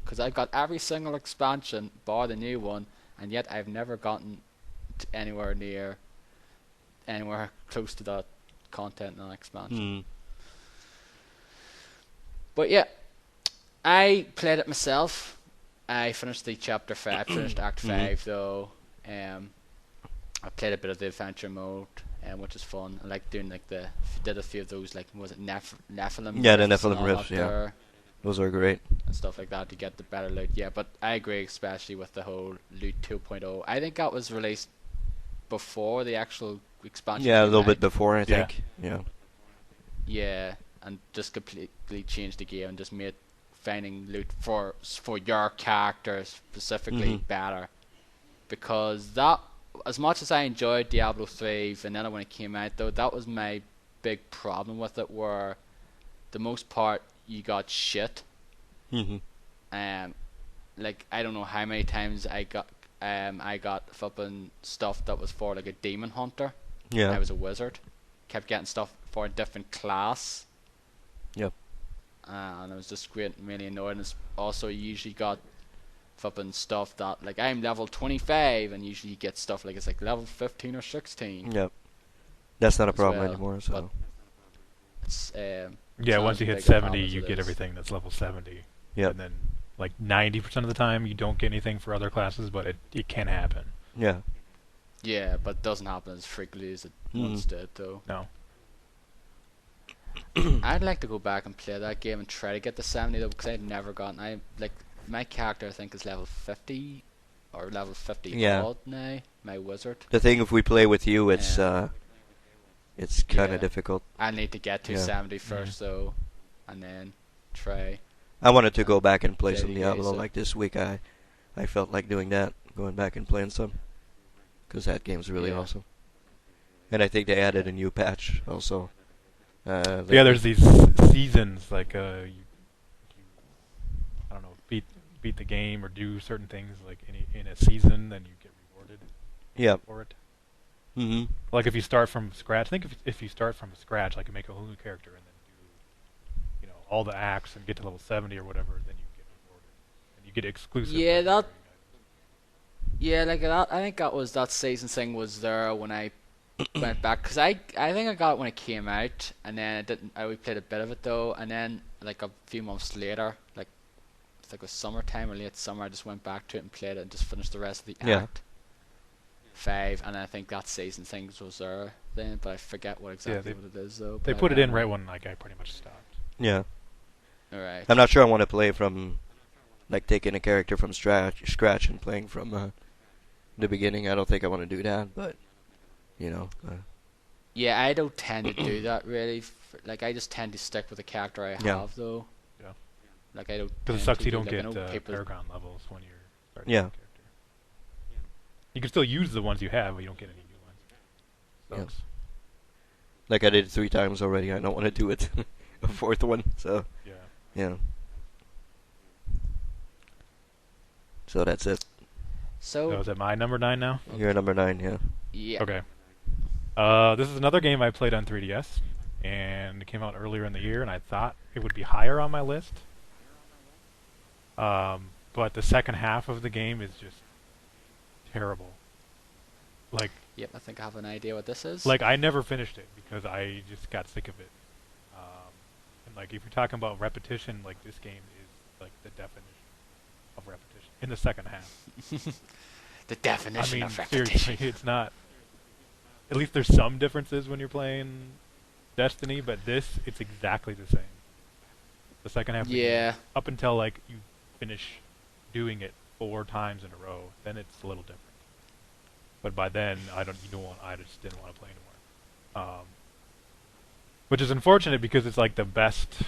Speaker 1: because I've got every single expansion bar the new one, and yet I've never gotten anywhere close to that content in an expansion. But yeah, I played it myself. I finished the chapter 5. I finished Act 5 though. I played a bit of the adventure mode, which is fun. I like doing did a few of those, was it Nephilim?
Speaker 2: Yeah, the Nephilim rifts, yeah. Those are great.
Speaker 1: And stuff like that to get the better loot. Yeah, but I agree, especially with the whole loot 2.0. I think that was released before the actual expansion.
Speaker 2: Yeah, a little bit before, I think. Yeah.
Speaker 1: Yeah, and just completely changed the game and just made finding loot for your character specifically better. Because that, as much as I enjoyed Diablo 3 vanilla when it came out though, that was my big problem with it, where the most part you got shit. I don't know how many times I got flipping stuff that was for like a demon hunter.
Speaker 2: Yeah.
Speaker 1: I was a wizard. Kept getting stuff for a different class.
Speaker 2: Yep.
Speaker 1: And it was just great and really annoying. It's also usually got flipping stuff that I'm level 25 and usually you get stuff it's level 15 or 16.
Speaker 2: Yep. That's not a problem anymore, so.
Speaker 1: But it's
Speaker 4: once you hit 70 you get everything that's level 70.
Speaker 2: Yep.
Speaker 4: And then 90% of the time you don't get anything for other classes, but it can happen.
Speaker 2: Yeah.
Speaker 1: Yeah, but it doesn't happen as frequently as it once did though.
Speaker 4: No.
Speaker 1: I'd like to go back and play that game and try to get to 70 though, because I've never gotten. My character I think is level 50 or level 50 odd now. My wizard.
Speaker 2: The thing, if we play with you, it's kind of difficult.
Speaker 1: I need to get to 70 first though, and then try.
Speaker 2: I wanted to go back and play some Diablo this week. I felt like doing that, going back and playing some, because that game's really awesome. And I think they added a new patch also.
Speaker 4: There's these seasons you I don't know, beat the game or do certain things in a season, then you get rewarded for it.
Speaker 2: Mm-hmm.
Speaker 4: Like if you start from scratch, I think if you start from scratch, like you make a whole new character and then do, all the acts and get to level 70 or whatever, then you get rewarded and you get exclusive.
Speaker 1: Yeah, that.
Speaker 4: legendary
Speaker 1: Yeah, like that. I think that season thing was there when I went back, because I think I got it when it came out, and then I didn't. I only played a bit of it though, and then like a few months later, like I think it was summertime or late summer, I just went back to it and played it and just finished the rest of the
Speaker 2: Yeah.
Speaker 1: act 5, and I think that season things was there then, but I forget what exactly what it is though.
Speaker 4: They
Speaker 1: but
Speaker 4: put
Speaker 1: I
Speaker 4: it in
Speaker 1: remember.
Speaker 4: right when like I pretty much stopped.
Speaker 2: Yeah.
Speaker 1: Alright.
Speaker 2: I'm not sure I want to play from, like, taking a character from scratch and playing from the beginning. I don't think I want to do that, but,
Speaker 1: Yeah, I don't tend to do that really. Like I just tend to stick with the character I
Speaker 2: Yeah.
Speaker 1: have though.
Speaker 4: Yeah.
Speaker 1: Like I don't.
Speaker 4: Because it
Speaker 1: tend
Speaker 4: sucks
Speaker 1: to
Speaker 4: you
Speaker 1: do-
Speaker 4: don't
Speaker 1: like, I
Speaker 4: get
Speaker 1: know people-
Speaker 4: paragon levels when you're starting
Speaker 2: Yeah.
Speaker 4: a character. You can still use the ones you have, but you don't get any new ones.
Speaker 2: Yeah.
Speaker 4: Sucks.
Speaker 2: like, I did it 3 times already. I don't want to do it a 4th one, so,
Speaker 4: Yeah.
Speaker 2: yeah. So that's it.
Speaker 1: So
Speaker 4: So is it my number 9 now?
Speaker 2: You're number 9, yeah.
Speaker 1: yeah.
Speaker 4: Okay. This is another game I played on 3DS, and it came out earlier in the year, and I thought it would be higher on my list. But the second half of the game is just terrible. Like,
Speaker 1: Yep, I think I have an idea what this is.
Speaker 4: I never finished it because I just got sick of it. And like, if you're talking about repetition, like this game is like the definition of repetition in the second half.
Speaker 1: the definition
Speaker 4: I mean,
Speaker 1: of repetition.
Speaker 4: seriously, it's not. At least there's some differences when you're playing Destiny, but it's exactly the same. The second half of the game,
Speaker 1: Yeah.
Speaker 4: up until like you finish doing it 4 times in a row, then it's a little different. But by then, I just didn't want to play anymore. Which is unfortunate because it's like the best.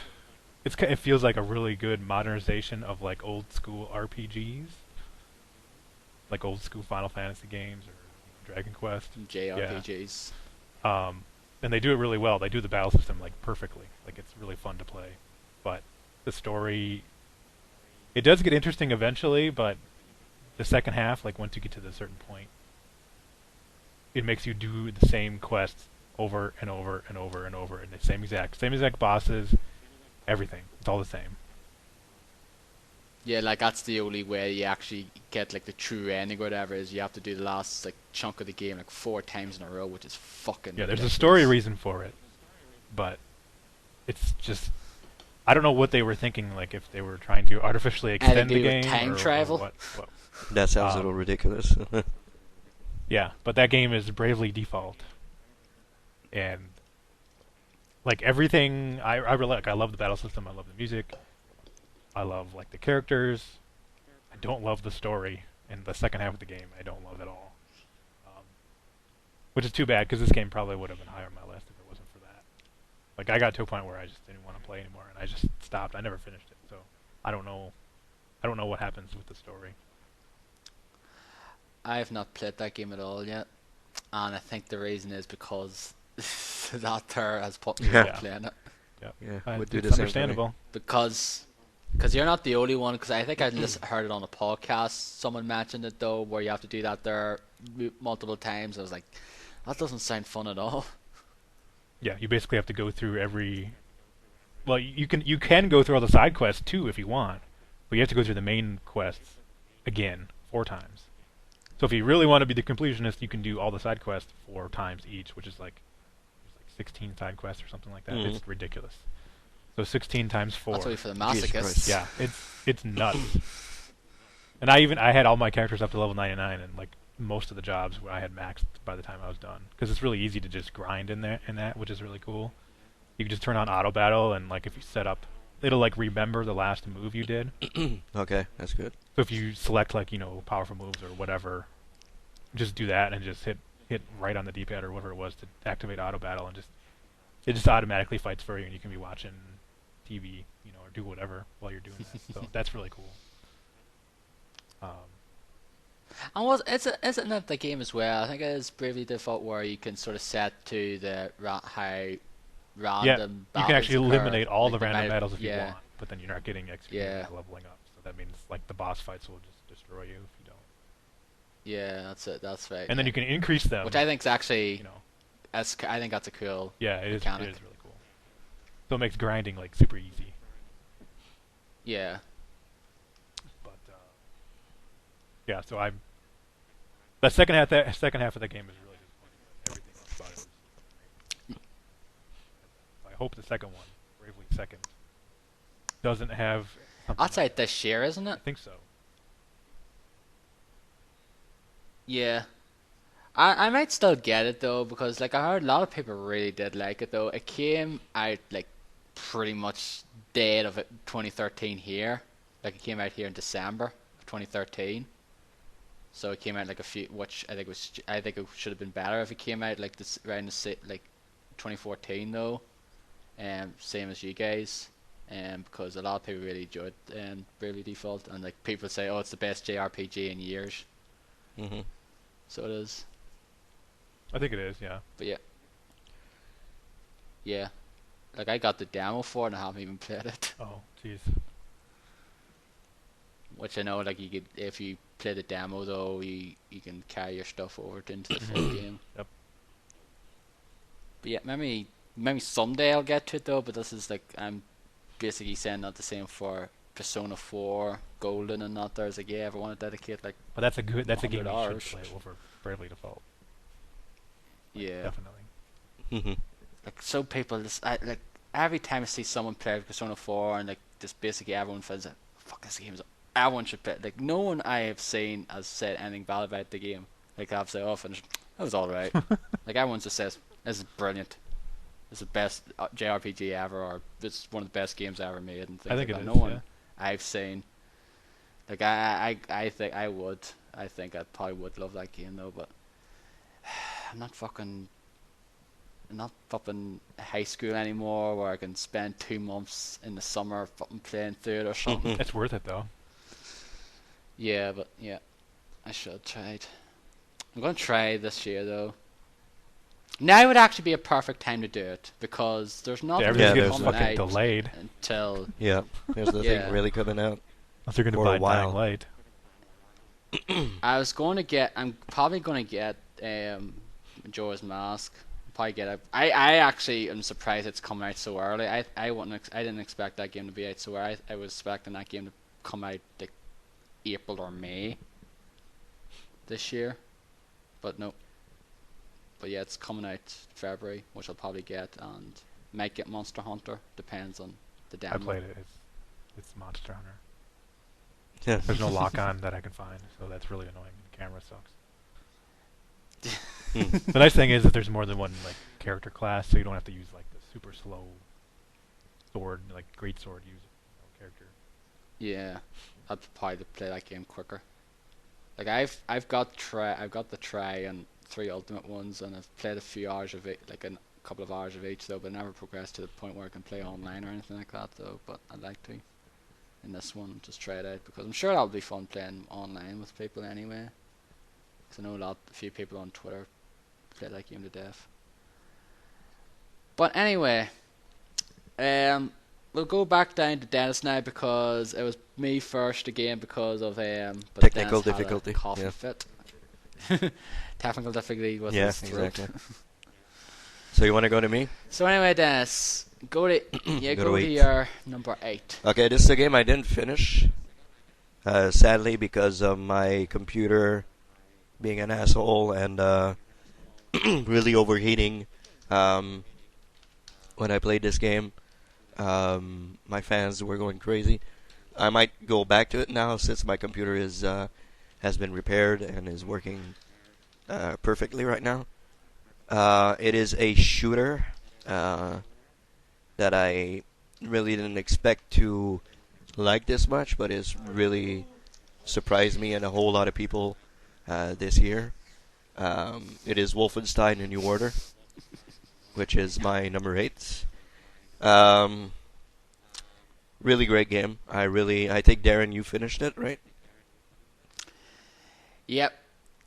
Speaker 4: It feels like a really good modernization of like old school RPGs, like old school Final Fantasy games or Dragon Quest.
Speaker 1: JRPGs.
Speaker 4: And they do it really well. They do the battle system like perfectly. Like it's really fun to play. But the story, it does get interesting eventually. But the second half, like once you get to a certain point, it makes you do the same quests over and over and over and over, and the same exact bosses, everything. It's all the same.
Speaker 1: Yeah, like that's the only way you actually get like the true ending or whatever is you have to do the last like chunk of the game like 4 times in a row, which is fucking
Speaker 4: Yeah, there's a
Speaker 1: ridiculous.
Speaker 4: story reason for it, but it's just I don't know what they were thinking. Like if they were trying to artificially extend
Speaker 1: do
Speaker 4: the
Speaker 1: with
Speaker 4: game,
Speaker 1: time
Speaker 4: or
Speaker 1: travel?
Speaker 4: what.
Speaker 2: That sounds a
Speaker 4: Um,
Speaker 2: little ridiculous.
Speaker 4: Yeah, but that game is Bravely Default, and like everything, I really like. I love the battle system. I love the music. I love like the characters. I don't love the story, and the second half of the game I don't love at all. Which is too bad because this game probably would have been higher on my list if it wasn't for that. Like I got to a point where I just didn't want to play anymore, and I just stopped. I never finished it, so I don't know. I don't know what happens with the story.
Speaker 1: I have not played that game at all yet, and I think the reason is because that there has put me
Speaker 2: Yeah.
Speaker 1: off playing it.
Speaker 2: Yeah, would do
Speaker 4: It's
Speaker 2: the same for me.
Speaker 4: understandable.
Speaker 1: Because you're not the only one. Because I think I heard it on a podcast. Someone mentioned it though, where you have to do that there multiple times. I was like, that doesn't sound fun at all.
Speaker 4: Yeah, you basically have to go through every. Well, you can go through all the side quests too if you want, but you have to go through the main quests again 4 times. So if you really want to be the completionist, you can do all the side quests 4 times each, which is like 16 side quests or something like that.
Speaker 2: Mhm.
Speaker 4: It's ridiculous. So 16 times 4.
Speaker 1: That's only for the
Speaker 2: Jesus
Speaker 1: masochists.
Speaker 2: Christ.
Speaker 4: Yeah, it's nuts. And I had all my characters up to level 99, and like most of the jobs I had maxed by the time I was done, because it's really easy to just grind in that, which is really cool. You can just turn on auto battle, and like if you set up, it'll like remember the last move you did.
Speaker 2: Okay, that's good.
Speaker 4: So if you select like powerful moves or whatever, just do that and just hit right on the D-pad or whatever it was to activate auto battle, and it just automatically fights for you, and you can be watching TV, or do whatever while you're doing that. So that's really cool.
Speaker 1: And isn't that the game as well? I think it is Bravely Default where you can sort of set to the how random.
Speaker 4: Yeah, you
Speaker 1: battles
Speaker 4: can actually
Speaker 1: occur,
Speaker 4: eliminate all
Speaker 1: like
Speaker 4: the random
Speaker 1: might-
Speaker 4: battles if you
Speaker 1: yeah.
Speaker 4: want, but then you're not getting XP
Speaker 1: Yeah.
Speaker 4: by leveling up. So that means like the boss fights will just destroy you if you don't.
Speaker 1: Yeah, that's it. That's right.
Speaker 4: And then you can increase them.
Speaker 1: Which I think is actually,
Speaker 4: you know,
Speaker 1: I think that's a cool
Speaker 4: it is
Speaker 1: mechanic.
Speaker 4: really cool. So it makes grinding like super easy.
Speaker 1: Yeah.
Speaker 4: But yeah, so the second half of the game is really disappointing. Everything else about it was great. I hope the second one, Bravely Second, doesn't have something
Speaker 1: That's out this year, isn't
Speaker 4: I
Speaker 1: it?
Speaker 4: think so.
Speaker 1: Yeah. I might still get it though, because like I heard a lot of people really did like it though. It came out like pretty much dead of it 2013 here. Like it came out here in December of 2013. So it came out like a few, which I think it should have been better if it came out like this around like 2014 though. Same as you guys. Because a lot of people really enjoyed Bravely Default, and like people say, oh, it's the best JRPG in years.
Speaker 2: Hmm.
Speaker 1: So it is.
Speaker 4: I think it is, yeah.
Speaker 1: But yeah. Like I got the demo for it and I haven't even played it.
Speaker 4: Oh, jeez.
Speaker 1: Which I know, like you could, if you play the demo though, you can carry your stuff over into the full game.
Speaker 4: Yep.
Speaker 1: But yeah, maybe someday I'll get to it though. But this is like I'm basically saying not the same for Persona 4, Golden, and not there's like yeah, if I want to dedicate like.
Speaker 4: But that's a game
Speaker 1: 100
Speaker 4: you
Speaker 1: hours.
Speaker 4: should play over Bravely Default.
Speaker 1: Yeah.
Speaker 4: Definitely.
Speaker 2: Hmm.
Speaker 1: Like so people just like every time I see someone play Persona 4 and like just basically everyone feels like fuck this game is everyone should play. Like no one I have seen has said anything bad about the game. Like I've said, oh, finished. That was all right. Like everyone just says this is brilliant. It's the best JRPG ever, or it's one of the best games ever made, and things
Speaker 4: I think
Speaker 1: like
Speaker 4: it
Speaker 1: that.
Speaker 4: is,
Speaker 1: No one
Speaker 4: yeah.
Speaker 1: I've seen. Like I think I would. I think I probably would love that game though, but I'm not fucking high school anymore where I can spend 2 months in the summer fucking playing through it or something.
Speaker 4: It's worth it though.
Speaker 1: Yeah, but yeah, I should try it. I'm gonna try this year though. Now would actually be a perfect time to do it because there's nothing
Speaker 4: Everything's
Speaker 2: Yeah,
Speaker 4: getting
Speaker 1: coming
Speaker 4: fucking
Speaker 1: out
Speaker 4: delayed.
Speaker 1: until
Speaker 2: Yeah, there's nothing
Speaker 1: Yeah.
Speaker 2: really coming out.
Speaker 4: Unless you're going to
Speaker 2: For
Speaker 4: buy
Speaker 2: a while.
Speaker 4: Dying Light.
Speaker 1: I'm probably gonna get Majora's Mask. Probably get it. I actually am surprised it's coming out so early. I didn't expect that game to be out so early. I was expecting that game to come out like April or May this year, but no. But yeah, it's coming out February, which I'll probably get, and might get Monster Hunter. Depends on the demo.
Speaker 4: I played it. It's Monster Hunter.
Speaker 2: Yeah.
Speaker 4: There's no lock on that I can find, so that's really annoying. The camera sucks. The nice thing is that there's more than one like character class, so you don't have to use like the super slow sword, like great sword character.
Speaker 1: Yeah, I'd probably play that game quicker. Like I've got the try and 3 ultimate ones, and I've played a few hours of it, like a couple of hours of each though, but never progressed to the point where I can play online or anything like that though. But I'd like to in this one just try it out because I'm sure that'll be fun playing online with people anyway. Because I know a few people on Twitter play that game to death. But anyway, we'll go back down to Dennis now because it was me first again because of but
Speaker 2: Technical
Speaker 1: Dennis had a
Speaker 2: difficulty,
Speaker 1: cough
Speaker 2: yeah.
Speaker 1: fit. Technical difficulty with
Speaker 2: Yeah,
Speaker 1: his throat.
Speaker 2: exactly. So you want to go to me?
Speaker 1: So anyway, Dennis, go to
Speaker 2: Go to eight.
Speaker 1: your number 8.
Speaker 2: Okay, this is a game I didn't finish, sadly, because of my computer being an asshole and really overheating when I played this game. My fans were going crazy. I might go back to it now since my computer has been repaired and is working perfectly right now. It is a shooter that I really didn't expect to like this much, but it's really surprised me and a whole lot of people this year. It is Wolfenstein: A New Order, which is my number 8. Really great game. I think Darren, you finished it, right?
Speaker 1: Yep.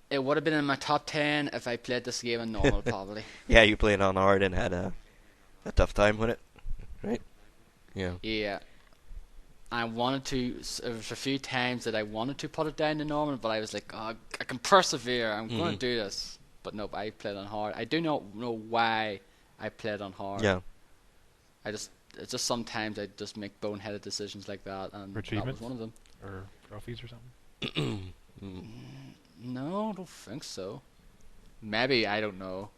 Speaker 1: It would have been in my top 10 if I played this game on normal, probably.
Speaker 2: Yeah, you played on hard and had a tough time with it, right? Yeah.
Speaker 1: Yeah. I wanted to. There was a few times that I wanted to put it down to normal, but I was like, oh, I can persevere. I'm going to do this. But nope, I played on hard. I do not know why I played on hard.
Speaker 2: Yeah.
Speaker 1: It's just sometimes I just make boneheaded decisions like that, and that was one of them.
Speaker 4: Or trophies or something?
Speaker 1: No, I don't think so. Maybe, I don't know.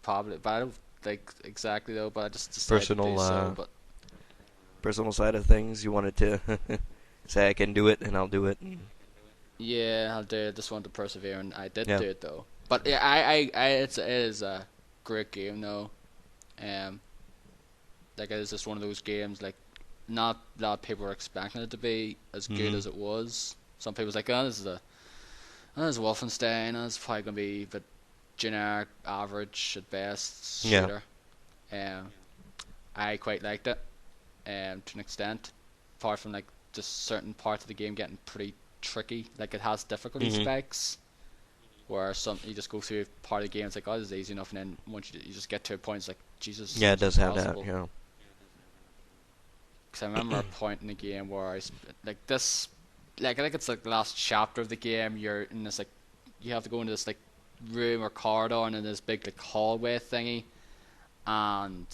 Speaker 1: Probably, but I don't think exactly though. But I just decided to do so. But
Speaker 2: personal side of things, you wanted to say I can do it and I'll do it.
Speaker 1: yeah, I'll do it. Just wanted to persevere, and I did do it though. But yeah, it is a great game though. Like it is just one of those games. Like, not a lot of people were expecting it to be as good as it was. Some people was like, oh, this is Wolfenstein. It's probably gonna be a bit generic, average at best shooter. I quite liked it, to an extent. Apart from like just certain parts of the game getting pretty tricky. Like it has difficulty spikes, where you just go through a part of the game. It's like, oh, this is easy enough, and then once you just get to a point, it's like, Jesus.
Speaker 2: Yeah, it does have that. Yeah.
Speaker 1: Because I remember a point in the game where I think it's like the last chapter of the game. You're in this like, you have to go into this like room or corridor, and then this big like hallway thingy, and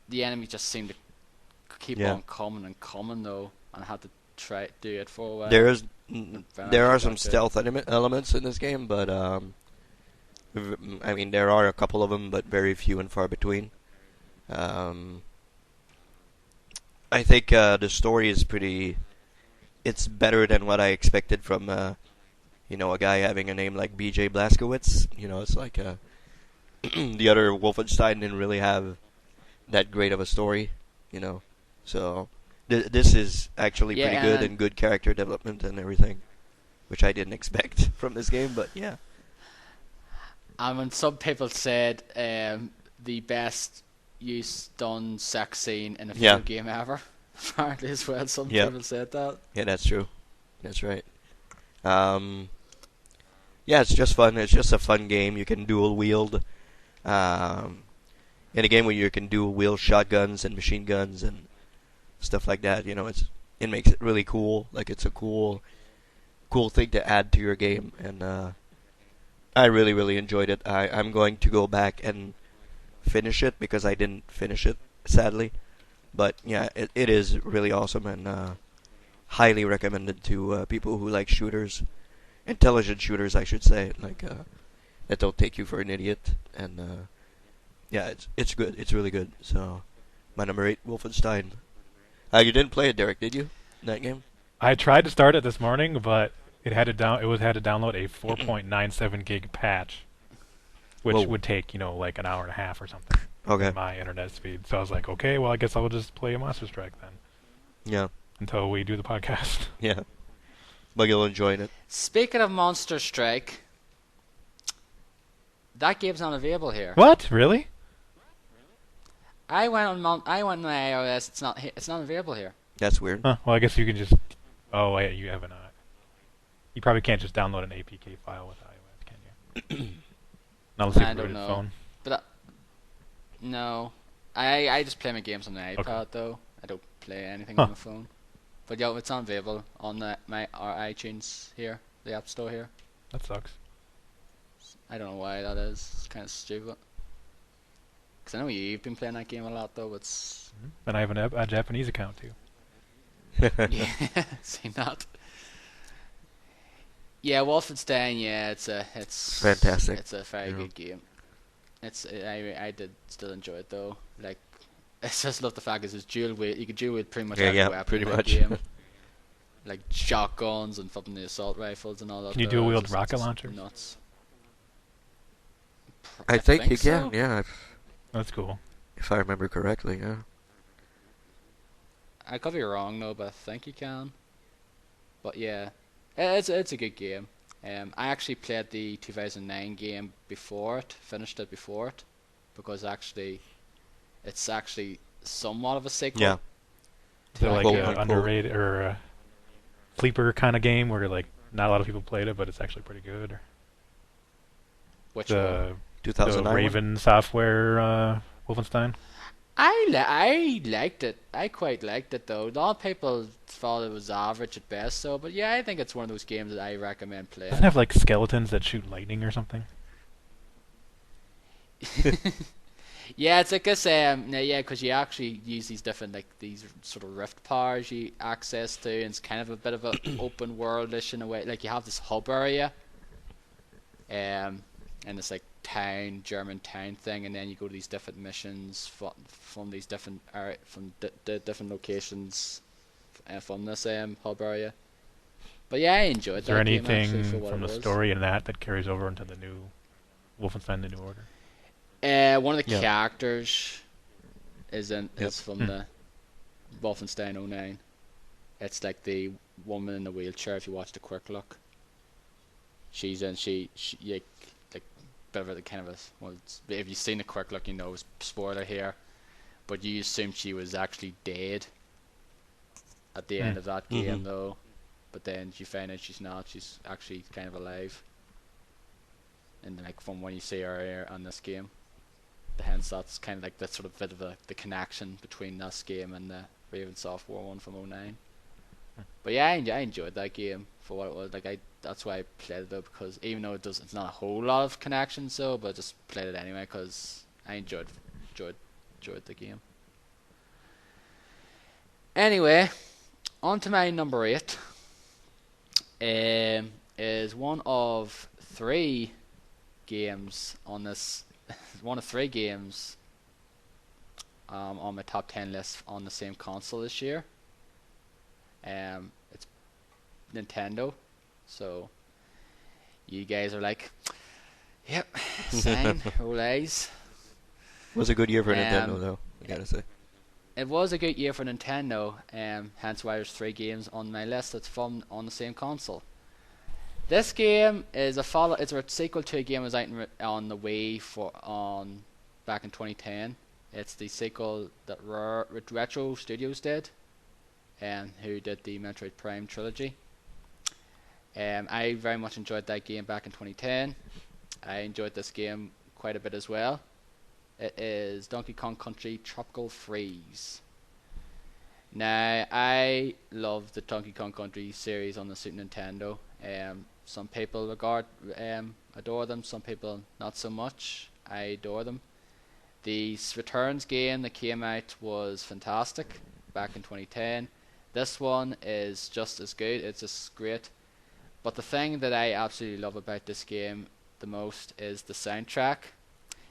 Speaker 1: the enemy just seemed to keep on coming and coming though, and I had to try to do it for a while.
Speaker 2: There are some stealth elements in this game, but I mean there are a couple of them, but very few and far between. I think the story is it's better than what I expected from a guy having a name like BJ Blazkowicz. It's like the other Wolfenstein didn't really have that great of a story, So this is actually pretty good, and good character development and everything, which I didn't expect from this game, but yeah.
Speaker 1: And some people said the best done sex scene in a video game ever. Apparently as well, some people said that. Yeah,
Speaker 2: that's true. That's right. It's just fun. It's just a fun game. You can dual wield. In a game where you can dual wield shotguns and machine guns and stuff like that, it makes it really cool. Like it's a cool thing to add to your game, and I really, really enjoyed it. I'm going to go back and finish it because I didn't finish it, sadly. But yeah, it is really awesome, and highly recommended to people who like shooters, intelligent shooters, I should say, like that don't take you for an idiot. And it's good. It's really good. So my number 8, Wolfenstein. You didn't play it, Derek, did you? That game?
Speaker 4: I tried to start it this morning, but it had to download a 4.97 gig patch, which would take like an hour and a half or something.
Speaker 2: Okay.
Speaker 4: My internet speed. So I was like, okay, well I guess I'll just play a Monster Strike then.
Speaker 2: Yeah.
Speaker 4: Until we do the podcast.
Speaker 2: Yeah. But you'll enjoy it.
Speaker 1: Speaking of Monster Strike, that game's not available here.
Speaker 4: What? Really?
Speaker 1: I went on iOS. It's not available here.
Speaker 2: That's weird.
Speaker 4: Huh, well, I guess you can just. Oh, wait, you haven't. You probably can't just download an APK file with iOS, can you? Not unless you have a phone.
Speaker 1: But no, I just play my games on the iPad though. I don't play anything on my phone. But yeah, it's unavailable on our iTunes here, the App Store here.
Speaker 4: That sucks.
Speaker 1: I don't know why that is. It's kind of stupid. Because I know you've been playing that game a lot though. It's
Speaker 4: and I have a Japanese account too.
Speaker 1: Yeah, see that. Yeah, Wolfenstein. Yeah, it's
Speaker 2: fantastic.
Speaker 1: It's a very good game. I did still enjoy it though. Like, I just love the fact it's dual wield. You can dual wield pretty much every weapon
Speaker 2: pretty
Speaker 1: in
Speaker 2: much.
Speaker 1: that game. Like shotguns and fucking the assault rifles and all that.
Speaker 4: Can you dual wield rocket launchers?
Speaker 1: Nuts.
Speaker 2: I think you
Speaker 1: so.
Speaker 2: can. Yeah.
Speaker 4: That's cool.
Speaker 2: If I remember correctly, yeah.
Speaker 1: I could be wrong though, but I think you can. But yeah, it's a good game. I actually played the 2009 game before it, finished it before it, because it's actually somewhat of a sequel.
Speaker 2: Yeah.
Speaker 4: Is it like an underrated or a sleeper kind of game where like not a lot of people played it, but it's actually pretty good?
Speaker 1: Which one?
Speaker 2: 2009
Speaker 4: the Raven Software Wolfenstein?
Speaker 1: I liked it. I quite liked it though. A lot of people thought it was average at best. So, but yeah, I think it's one of those games that I recommend
Speaker 4: Doesn't it
Speaker 1: playing.
Speaker 4: have like skeletons that shoot lightning or something?
Speaker 1: Yeah, it's like this. Yeah, because you actually use these different like these sort of rift powers you access to, and it's kind of a bit of a open worldish in a way. Like you have this hub area, and this like town, German town thing, and then you go to these different missions from these different from the different locations from this hub area. But yeah, I enjoyed
Speaker 4: Is there
Speaker 1: that game actually for
Speaker 4: anything
Speaker 1: what
Speaker 4: from
Speaker 1: it
Speaker 4: the
Speaker 1: was.
Speaker 4: story in that carries over into the new Wolfenstein: The New Order?
Speaker 1: One of the
Speaker 2: Yeah.
Speaker 1: characters
Speaker 2: Yep.
Speaker 1: is from
Speaker 4: Hmm.
Speaker 1: the Wolfenstein '09. It's like the woman in the wheelchair. If you watch the quick look, she's in she like bit of a kind of a well. If you've seen the quick look, you know it's spoiler here. But you assume she was actually dead at the
Speaker 4: Hmm.
Speaker 1: end of that
Speaker 2: Mm-hmm.
Speaker 1: game, though. But then you find out she's not. She's actually kind of alive. And like from when you see her here on this game, hence that's kind of like the sort of bit of the connection between this game and the Raven Software one from '09. But yeah, I enjoyed that game for what it was. Like that's why I played it though, because even though it's not a whole lot of connections, so but I just played it anyway because I enjoyed enjoyed the game. Anyway, on to my number 8. Is one of three games on this. One of three games on my top 10 list on the same console this year. It's Nintendo, so you guys are like, yep, sign, roll eyes.
Speaker 2: Was a good year for Nintendo,
Speaker 1: Um,
Speaker 2: though. I gotta say.
Speaker 1: it was a good year for Nintendo, hence why there's three games on my list that's from on the same console. This game is a follow. It's a sequel to a game that was out on the Wii for on back in 2010. It's the sequel that Retro Studios did, who did the Metroid Prime trilogy. I very much enjoyed that game back in 2010. I enjoyed this game quite a bit as well. It is Donkey Kong Country Tropical Freeze. Now, I love the Donkey Kong Country series on the Super Nintendo. Some people adore them, some people not so much. I adore them. The Returns game that came out was fantastic back in 2010. This one is just as good, it's just great. But the thing that I absolutely love about this game the most is the soundtrack.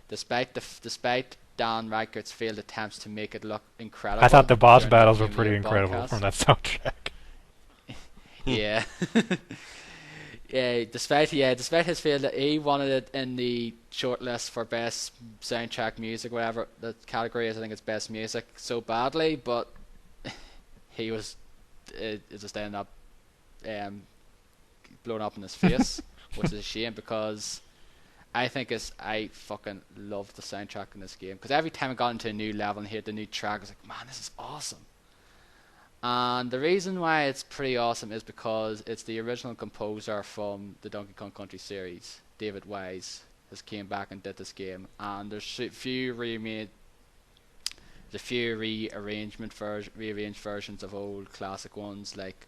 Speaker 1: Despite Dan Reichert's failed attempts to make it look incredible
Speaker 4: I thought the boss
Speaker 1: during the
Speaker 4: battles were
Speaker 1: premiere
Speaker 4: pretty incredible
Speaker 1: broadcast.
Speaker 4: from that soundtrack.
Speaker 1: Yeah. Despite his failure, he wanted it in the shortlist for best soundtrack music, whatever the category is. I think it's best music so badly, but it just ended up um, blown up in his face, which is a shame because I fucking loved the soundtrack in this game because every time I got into a new level and heard the new track, I was like, man, this is awesome. And the reason why it's pretty awesome is because it's the original composer from the Donkey Kong Country series, David Wise, has came back and did this game. And there's a few rearranged versions of old classic ones like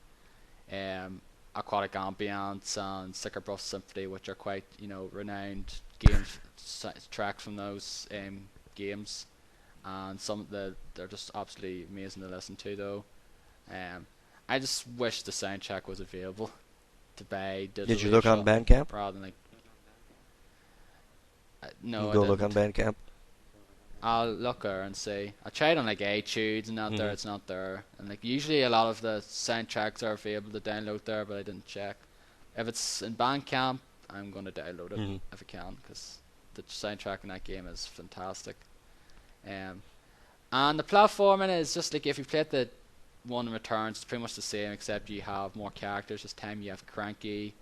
Speaker 1: Aquatic Ambience and Sticker Buff Symphony, which are quite renowned tracks from those games. And they're just absolutely amazing to listen to though. I just wish the soundtrack was available to buy digitally.
Speaker 2: Did you look on Bandcamp?
Speaker 1: Rather than like,
Speaker 2: You
Speaker 1: no, I
Speaker 2: go look on
Speaker 1: didn't.
Speaker 2: Bandcamp.
Speaker 1: I'll look there and see. I tried on like iTunes and not there.
Speaker 2: Mhm.
Speaker 1: It's not there. And like usually a lot of the soundtracks are available to download there, but I didn't check. If it's in Bandcamp, I'm gonna download it
Speaker 2: Mhm.
Speaker 1: if I can because the soundtrack in that game is fantastic. Um, and the platforming is just like if you played the one in Returns, it's pretty much the same except you have more characters. This time you have Cranky,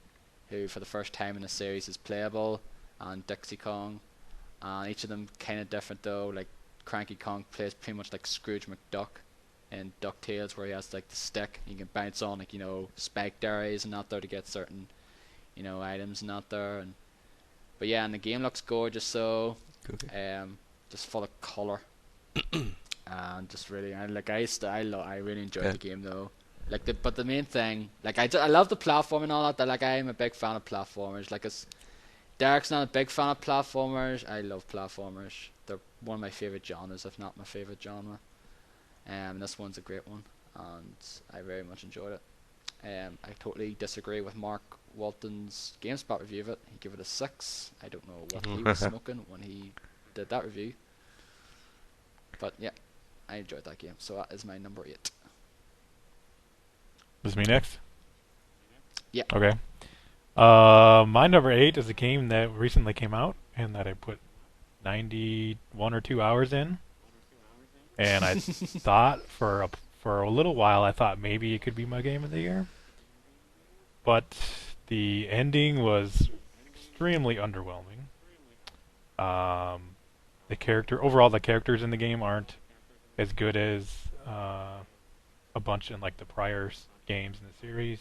Speaker 1: who for the first time in the series is playable, and Dixie Kong. Each of them kind of different though. Like Cranky Kong plays pretty much like Scrooge McDuck in DuckTales, where he has like the stick. You can bounce on like spiked areas and that there to get certain items and that there. But yeah, and the game looks gorgeous. So
Speaker 2: Okay.
Speaker 1: just full of color. and just really, I really enjoyed
Speaker 2: Yeah.
Speaker 1: the game though. But the main thing, I love the platform and all that. Like I am a big fan of platformers. Derek's not a big fan of platformers. I love platformers. They're one of my favorite genres, if not my favorite genre. This one's a great one, and I very much enjoyed it. I totally disagree with Mark Walton's GameSpot review of it. He gave it a 6. I don't know what he was smoking when he did that review. But yeah, I enjoyed that game. So that is my number 8.
Speaker 4: This is me next?
Speaker 1: Yeah.
Speaker 4: Okay. My number 8 is a game that recently came out and that I put 91 or 2 hours in. And I thought for a little while, I thought maybe it could be my game of the year. But the ending was extremely underwhelming. The characters in the game aren't as good as a bunch in like the prior games in the series.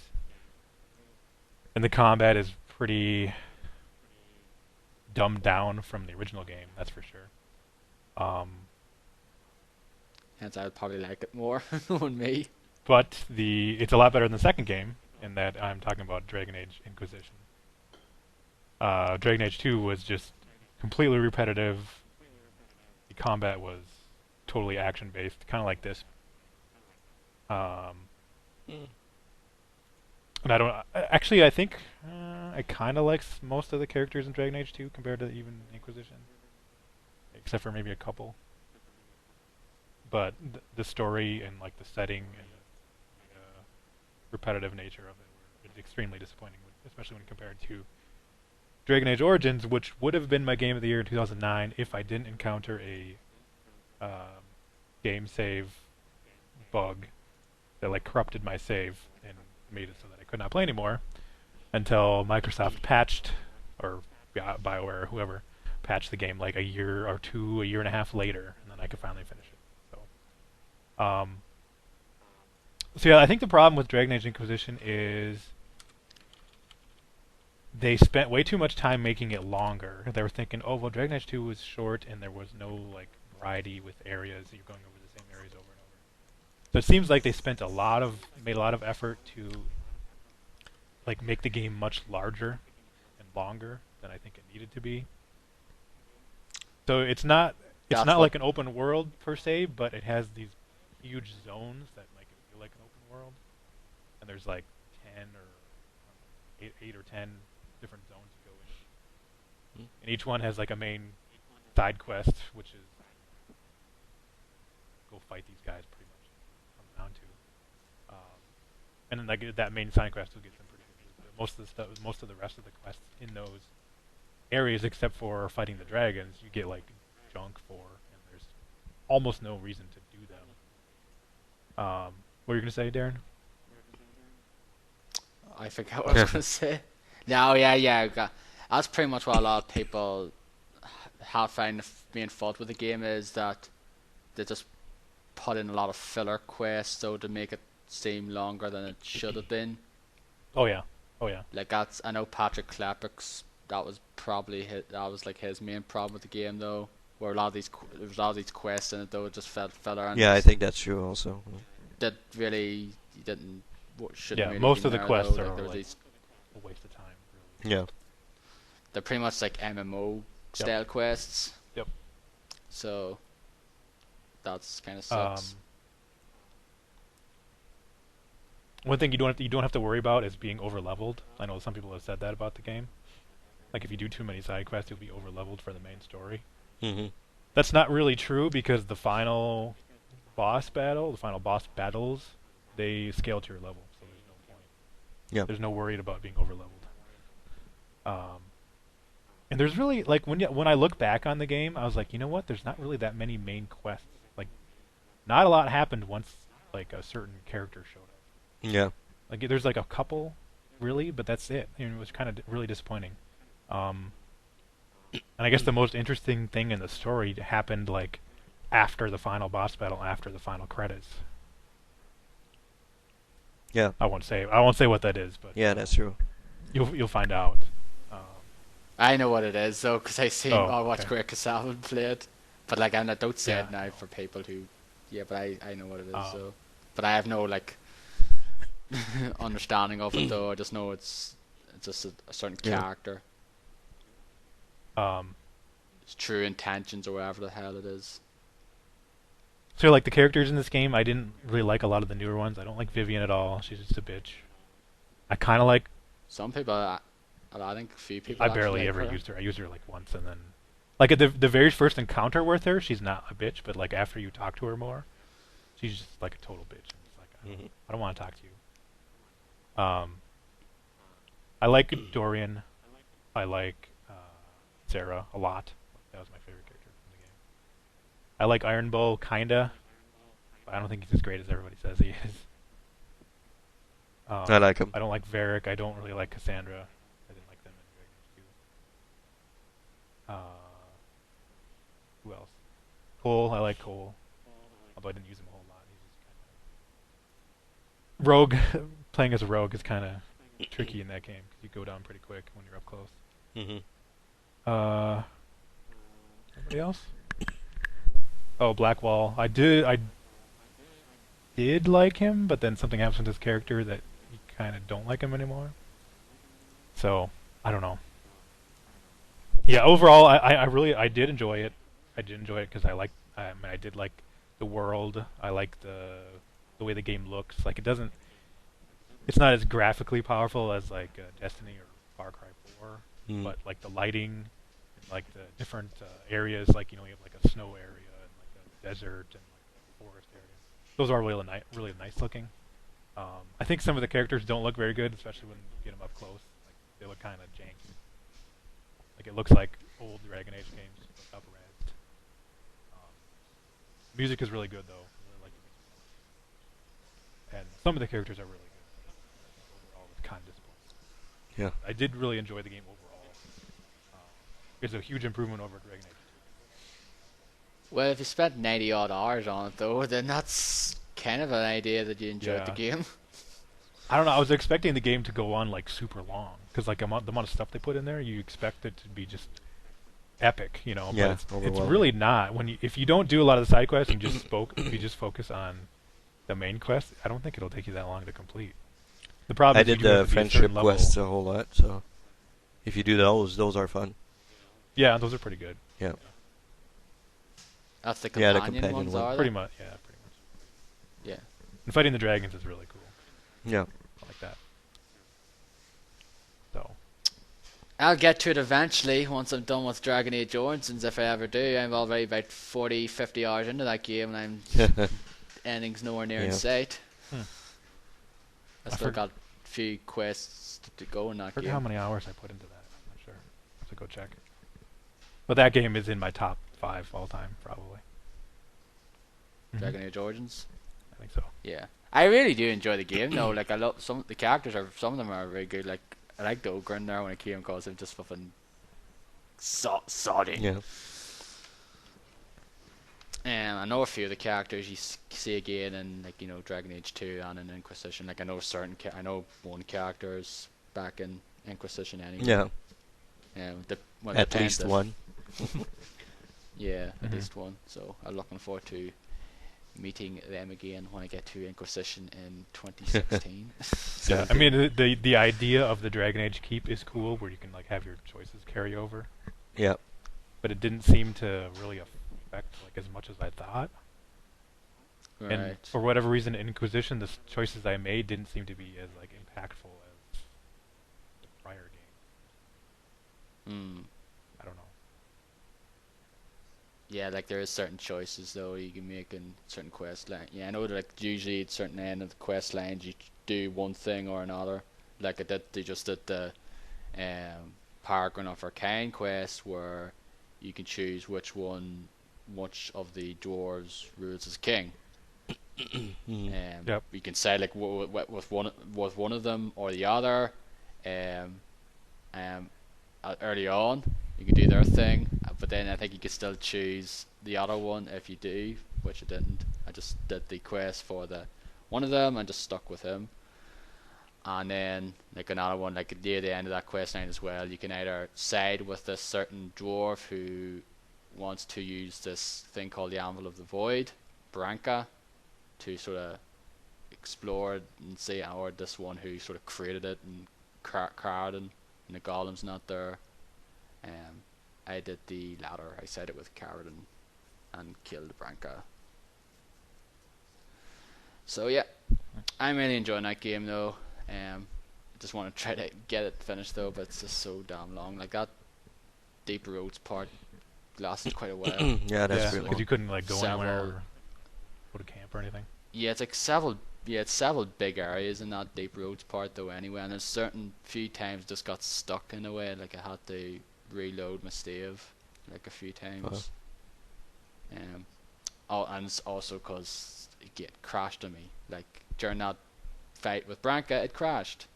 Speaker 4: And the combat is pretty dumbed down from the original game, that's for sure.
Speaker 1: Hence, I would probably like it more than me.
Speaker 4: But it's a lot better than the second game, in that I'm talking about Dragon Age Inquisition. Dragon Age 2 was just completely repetitive. The combat was totally action-based, kind of like this. And I think I kind of like most of the characters in Dragon Age 2 compared to even Inquisition. Except for maybe a couple. But the story and like the setting and the repetitive nature of it were extremely disappointing, especially when compared to Dragon Age Origins, which would have been my game of the year in 2009 if I didn't encounter a game save bug that like corrupted my save and made it so that I could not play anymore until Microsoft patched, or BioWare or whoever patched the game like a year and a half later, and then I could finally finish it. So yeah, I think the problem with Dragon Age Inquisition is they spent way too much time making it longer. They were thinking, oh well, Dragon Age 2 was short and there was no like variety with areas. You're going over the same areas over and over. So it seems like they made a lot of effort to like make the game much larger and longer than I think it needed to be. So it's not like an open world per se, but it has these huge zones that make it feel like an open world. And there's like 10 or 8 or 10 different zones you go in. And each one has like a main side quest, which is go fight these guys pretty much. Comes down to. And then like that main side quest will get some pretty good. Most of the rest of the quests in those areas, except for fighting the dragons, you get like junk for, and there's almost no reason to do them. What were you gonna say, Darren?
Speaker 1: I forgot what I was going to say. No, yeah. That's pretty much what a lot of people have found being fault with the game is that they just put in a lot of filler quests so to make it seem longer than it should have been.
Speaker 4: Oh yeah.
Speaker 1: Like I know Patrick Klepek's that was like his main problem with the game though, where there was a lot of these quests in it though it just felt filler. And
Speaker 2: Yeah, I think that's true also.
Speaker 1: that really didn't shouldn't
Speaker 4: Yeah,
Speaker 1: really
Speaker 4: most
Speaker 1: been
Speaker 4: of the
Speaker 1: there,
Speaker 4: quests
Speaker 1: though.
Speaker 4: are
Speaker 1: There was
Speaker 4: like
Speaker 1: these,
Speaker 4: a waste of time. Really.
Speaker 2: Yeah.
Speaker 1: they're pretty much like MMO style quests.
Speaker 4: Yep.
Speaker 1: So that's kind of sucks.
Speaker 4: One thing you don't have to worry about is being over leveled. I know some people have said that about the game. Like if you do too many side quests, you'll be over leveled for the main story.
Speaker 2: Mm-hmm.
Speaker 4: That's not really true because the final boss battles, they scale to your level, so there's no point.
Speaker 2: Yeah.
Speaker 4: There's no worry about being over leveled. And there's really like when I look back on the game, I was like, you know what? There's not really that many main quests. Like, not a lot happened once like a certain character showed up.
Speaker 2: Yeah.
Speaker 4: Like there's like a couple, really, but that's it. And it was kind of really disappointing. And I guess the most interesting thing in the story happened like after the final boss battle, after the final credits.
Speaker 2: Yeah.
Speaker 4: I won't say what that is, but
Speaker 2: Yeah, that's true.
Speaker 4: you'll find out.
Speaker 1: I know what it is though, because I watched
Speaker 4: okay.
Speaker 1: Greg Casavin play it. But like, I don't say
Speaker 4: Yeah,
Speaker 1: it now for people who Yeah, but I know what it is.
Speaker 4: Oh.
Speaker 1: So, but I have no like understanding of it though. I just know it's just a certain
Speaker 2: Yeah.
Speaker 1: character,
Speaker 4: Um,
Speaker 1: its true intentions or whatever the hell it is.
Speaker 4: so like the characters in this game, I didn't really like a lot of the newer ones. I don't like Vivian at all. She's just a bitch. I kind of like.
Speaker 1: Some people, I think a few people.
Speaker 4: I
Speaker 1: actually
Speaker 4: barely
Speaker 1: like
Speaker 4: ever
Speaker 1: her.
Speaker 4: used her. I used her like once, and then, like at the very first encounter with her, she's not a bitch. But like after you talk to her more, she's just like a total bitch. And it's like
Speaker 2: Mhm.
Speaker 4: I don't want to talk to you. I like Dorian. I like Sarah a lot. That was my favorite character from the game. I like Iron Bull kinda. But I don't think he's as great as everybody says he is.
Speaker 2: I like him.
Speaker 4: I don't like Varric. I don't really like Cassandra. I didn't like them in Dragon Age 2. Who else? Cole. I like Cole. Although I didn't use him a whole lot. He's just kind of... Rogue. Playing as a rogue is kind of tricky in that game because you go down pretty quick when you're up close.
Speaker 2: Mhm.
Speaker 4: Anybody else? Oh, Blackwall. I did like him, but then something happens with his character that you kind of don't like him anymore. So, I don't know. Yeah, overall, I did enjoy it. I did enjoy it because I did like the world. I like the way the game looks. Like it's not as graphically powerful as like Destiny or Far Cry 4,
Speaker 2: Mm.
Speaker 4: but like the lighting, and like the different areas, like you have like a snow area and like a desert and like a forest area. Those are really nice looking. I think some of the characters don't look very good, especially when you get them up close. Like they look kind of janky. Like it looks like old Dragon Age games, but up res. Music is really good though. I really like the music. And some of the characters are really good. Overall, it's kind of disappointing.
Speaker 2: Yeah.
Speaker 4: I did really enjoy the game overall. It's a huge improvement over Dragon Age.
Speaker 1: Well, if you spent 90 odd hours on it though, then that's kind of an idea that you enjoyed the
Speaker 4: Yeah.
Speaker 1: game.
Speaker 4: I don't know. I was expecting the game to go on like super long because like the amount of stuff they put in there, you expect it to be just epic,
Speaker 2: Yeah,
Speaker 4: But it's
Speaker 2: overwhelming.
Speaker 4: really not. If you don't do a lot of the side quests and if you just focus on the main quest, I don't think it'll take you that long to complete. The problem
Speaker 2: I
Speaker 4: is you
Speaker 2: did
Speaker 4: do have
Speaker 2: the
Speaker 4: to be a
Speaker 2: friendship
Speaker 4: certain level.
Speaker 2: quests a whole lot, so if you do those are fun.
Speaker 4: Yeah, those are pretty good.
Speaker 2: Yeah.
Speaker 1: That's the
Speaker 2: Yeah,
Speaker 1: companion,
Speaker 2: the companion
Speaker 1: ones,
Speaker 2: one.
Speaker 1: are
Speaker 4: Pretty
Speaker 1: they?
Speaker 4: much, yeah, pretty much.
Speaker 1: Yeah.
Speaker 4: And fighting the dragons is really cool.
Speaker 2: Yeah.
Speaker 4: I like that. So,
Speaker 1: I'll get to it eventually once I'm done with Dragon Age Origins, if I ever do. I'm already about 40, 50 hours into that game and ending's nowhere near in
Speaker 2: Yeah.
Speaker 1: sight.
Speaker 4: Hmm.
Speaker 1: I
Speaker 4: I
Speaker 1: still
Speaker 4: forg-
Speaker 1: got a few quests to go in that
Speaker 4: I forget
Speaker 1: game.
Speaker 4: how many hours I put into that. I'm not sure. I have to go check. But that game is in my top 5 all time, probably.
Speaker 1: Dragon Age Origins.
Speaker 4: I think so.
Speaker 1: Yeah, I really do enjoy the game though. Like I love some of the characters some of them are very good. Like I like the Ogre in there when I came because I'm just fucking sodding.
Speaker 2: Yeah.
Speaker 1: And I know a few of the characters you see again in Dragon Age 2 and in Inquisition. Like I know I know one character is back in Inquisition anyway.
Speaker 2: Yeah. At
Speaker 1: depends
Speaker 2: least one.
Speaker 1: Yeah, at
Speaker 4: Mhm.
Speaker 1: least one. So I'm looking forward to meeting them again when I get to Inquisition in 2016.
Speaker 4: Yeah, I mean the idea of the Dragon Age keep is cool, where you can like have your choices carry over,
Speaker 2: Yeah.
Speaker 4: but it didn't seem to really affect like as much as I thought. And
Speaker 1: Right.
Speaker 4: for whatever reason, in Inquisition, the choices I made didn't seem to be as like impactful as the prior game.
Speaker 1: Hmm.
Speaker 4: I don't know.
Speaker 1: Yeah, like there is certain choices though you can make in certain quest line. Yeah, I know that like usually at certain end of the quest lines you do one thing or another. Like they just did the Paragon of Arcane quest where you can choose which of the dwarves rules as king.
Speaker 2: Mm.
Speaker 4: Yep.
Speaker 1: You can say like with one of them or the other. Early on, you can do their thing, but then I think you can still choose the other one if you do, which I didn't. I just did the quest for the one of them and just stuck with him. And then like another one, like near the end of that quest line as well, you can either side with this certain dwarf who wants to use this thing called the Anvil of the Void, Branca to sort of explore it and see, or this one who sort of created it and Karadin, and the golem's not there. I did the latter. I said it with Karadin and killed Branca. So yeah, I'm really enjoying that game though. Just want to try to get it finished though, but it's just so damn long. Like that deep roads part lasted quite a while.
Speaker 2: Yeah, that's
Speaker 4: Yeah,
Speaker 2: pretty
Speaker 4: because
Speaker 2: long.
Speaker 4: you couldn't like go
Speaker 1: Several-
Speaker 4: anywhere or go to camp or anything.
Speaker 1: Yeah, it's like several. Yeah, it's several big areas in that deep roads part though. Anyway, and there's certain few times just got stuck in a way. Like I had to reload my stave like a few times. And it's also because it crashed on me. Like during that fight with Branca, it crashed.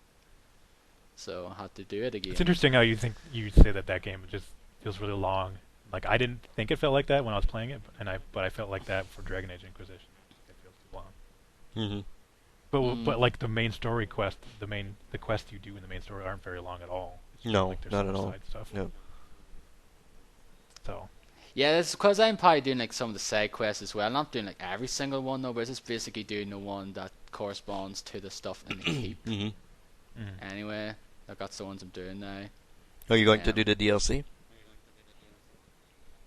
Speaker 1: So I had to do it again.
Speaker 4: It's interesting how you say that game just feels really long. Like I didn't think it felt like that when I was playing it, but I felt like that for Dragon Age Inquisition. It feels too long.
Speaker 2: Mm-hmm.
Speaker 4: But like the main story quest, the quests you do in the main story aren't very long at all. It's just
Speaker 2: No,
Speaker 4: like there's
Speaker 2: not
Speaker 4: so
Speaker 2: at
Speaker 4: much
Speaker 2: all.
Speaker 4: side stuff.
Speaker 2: No.
Speaker 4: So
Speaker 1: Yeah, that's because I'm probably doing like some of the side quests as well. I'm not doing like every single one though, but it's just basically doing the one that corresponds to the stuff in the keep.
Speaker 2: Mm-hmm.
Speaker 1: Anyway, that's the ones I'm doing now.
Speaker 2: Are you going to
Speaker 1: Um,
Speaker 2: do the DLC?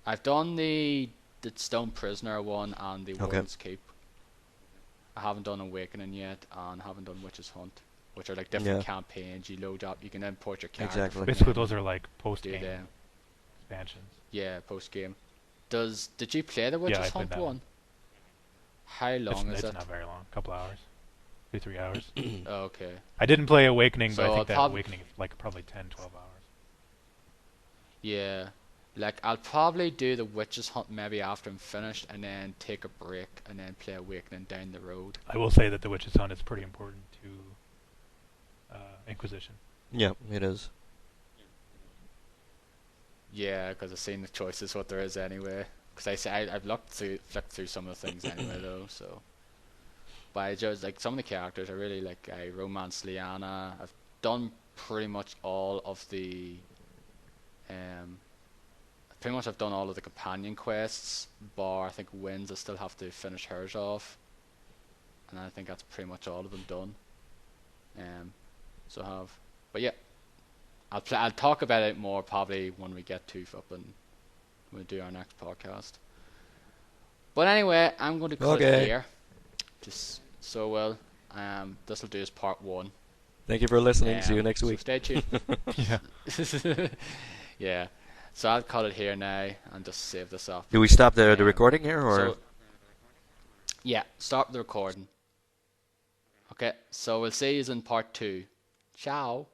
Speaker 1: I've done the Stone Prisoner one and the
Speaker 2: Okay.
Speaker 1: Warden's Keep. I haven't done Awakening yet, and haven't done Witch's Hunt, which are like different
Speaker 2: Yeah.
Speaker 1: campaigns. You load up, you can import your character.
Speaker 2: Exactly.
Speaker 1: from
Speaker 4: basically,
Speaker 1: them,
Speaker 4: those are like post
Speaker 1: do
Speaker 4: game
Speaker 1: them.
Speaker 4: expansions.
Speaker 1: Yeah, post game. Did you play the Witch's
Speaker 4: I played
Speaker 1: Hunt
Speaker 4: that
Speaker 1: one? How long
Speaker 4: It's
Speaker 1: is it?
Speaker 4: not very long. A couple hours, 2-3 hours.
Speaker 1: Okay.
Speaker 4: I didn't play Awakening, but
Speaker 1: So
Speaker 4: I
Speaker 1: I'll
Speaker 4: think that
Speaker 1: prob-
Speaker 4: Awakening is like probably 10-12 hours.
Speaker 1: Yeah. Like I'll probably do the Witch's Hunt maybe after I'm finished, and then take a break, and then play Awakening down the road.
Speaker 4: I will say that the Witch's Hunt is pretty important to Inquisition.
Speaker 2: Yeah, it is.
Speaker 1: Yeah, because I've seen the choices what there is anyway. Because I've flicked through some of the things anyway though. So, but I just like some of the characters I really like. I romance Liana. I've done pretty much all of the I've done all of the companion quests, bar I think Wins I still have to finish hers off, and I think that's pretty much all of them done. So I have, but yeah, I'll talk about it more probably when we get to up and we'll do our next podcast. But anyway, I'm going to cut it
Speaker 2: Okay.
Speaker 1: here. Just so well, this will do as part 1.
Speaker 2: Thank you for listening. See you next
Speaker 1: so
Speaker 2: week.
Speaker 1: stay tuned.
Speaker 4: Yeah.
Speaker 1: Yeah. So I'll cut it here now and just save this off.
Speaker 2: Do we stop the recording here, or?
Speaker 1: So, yeah, stop the recording. Okay, so we'll see you in part 2. Ciao.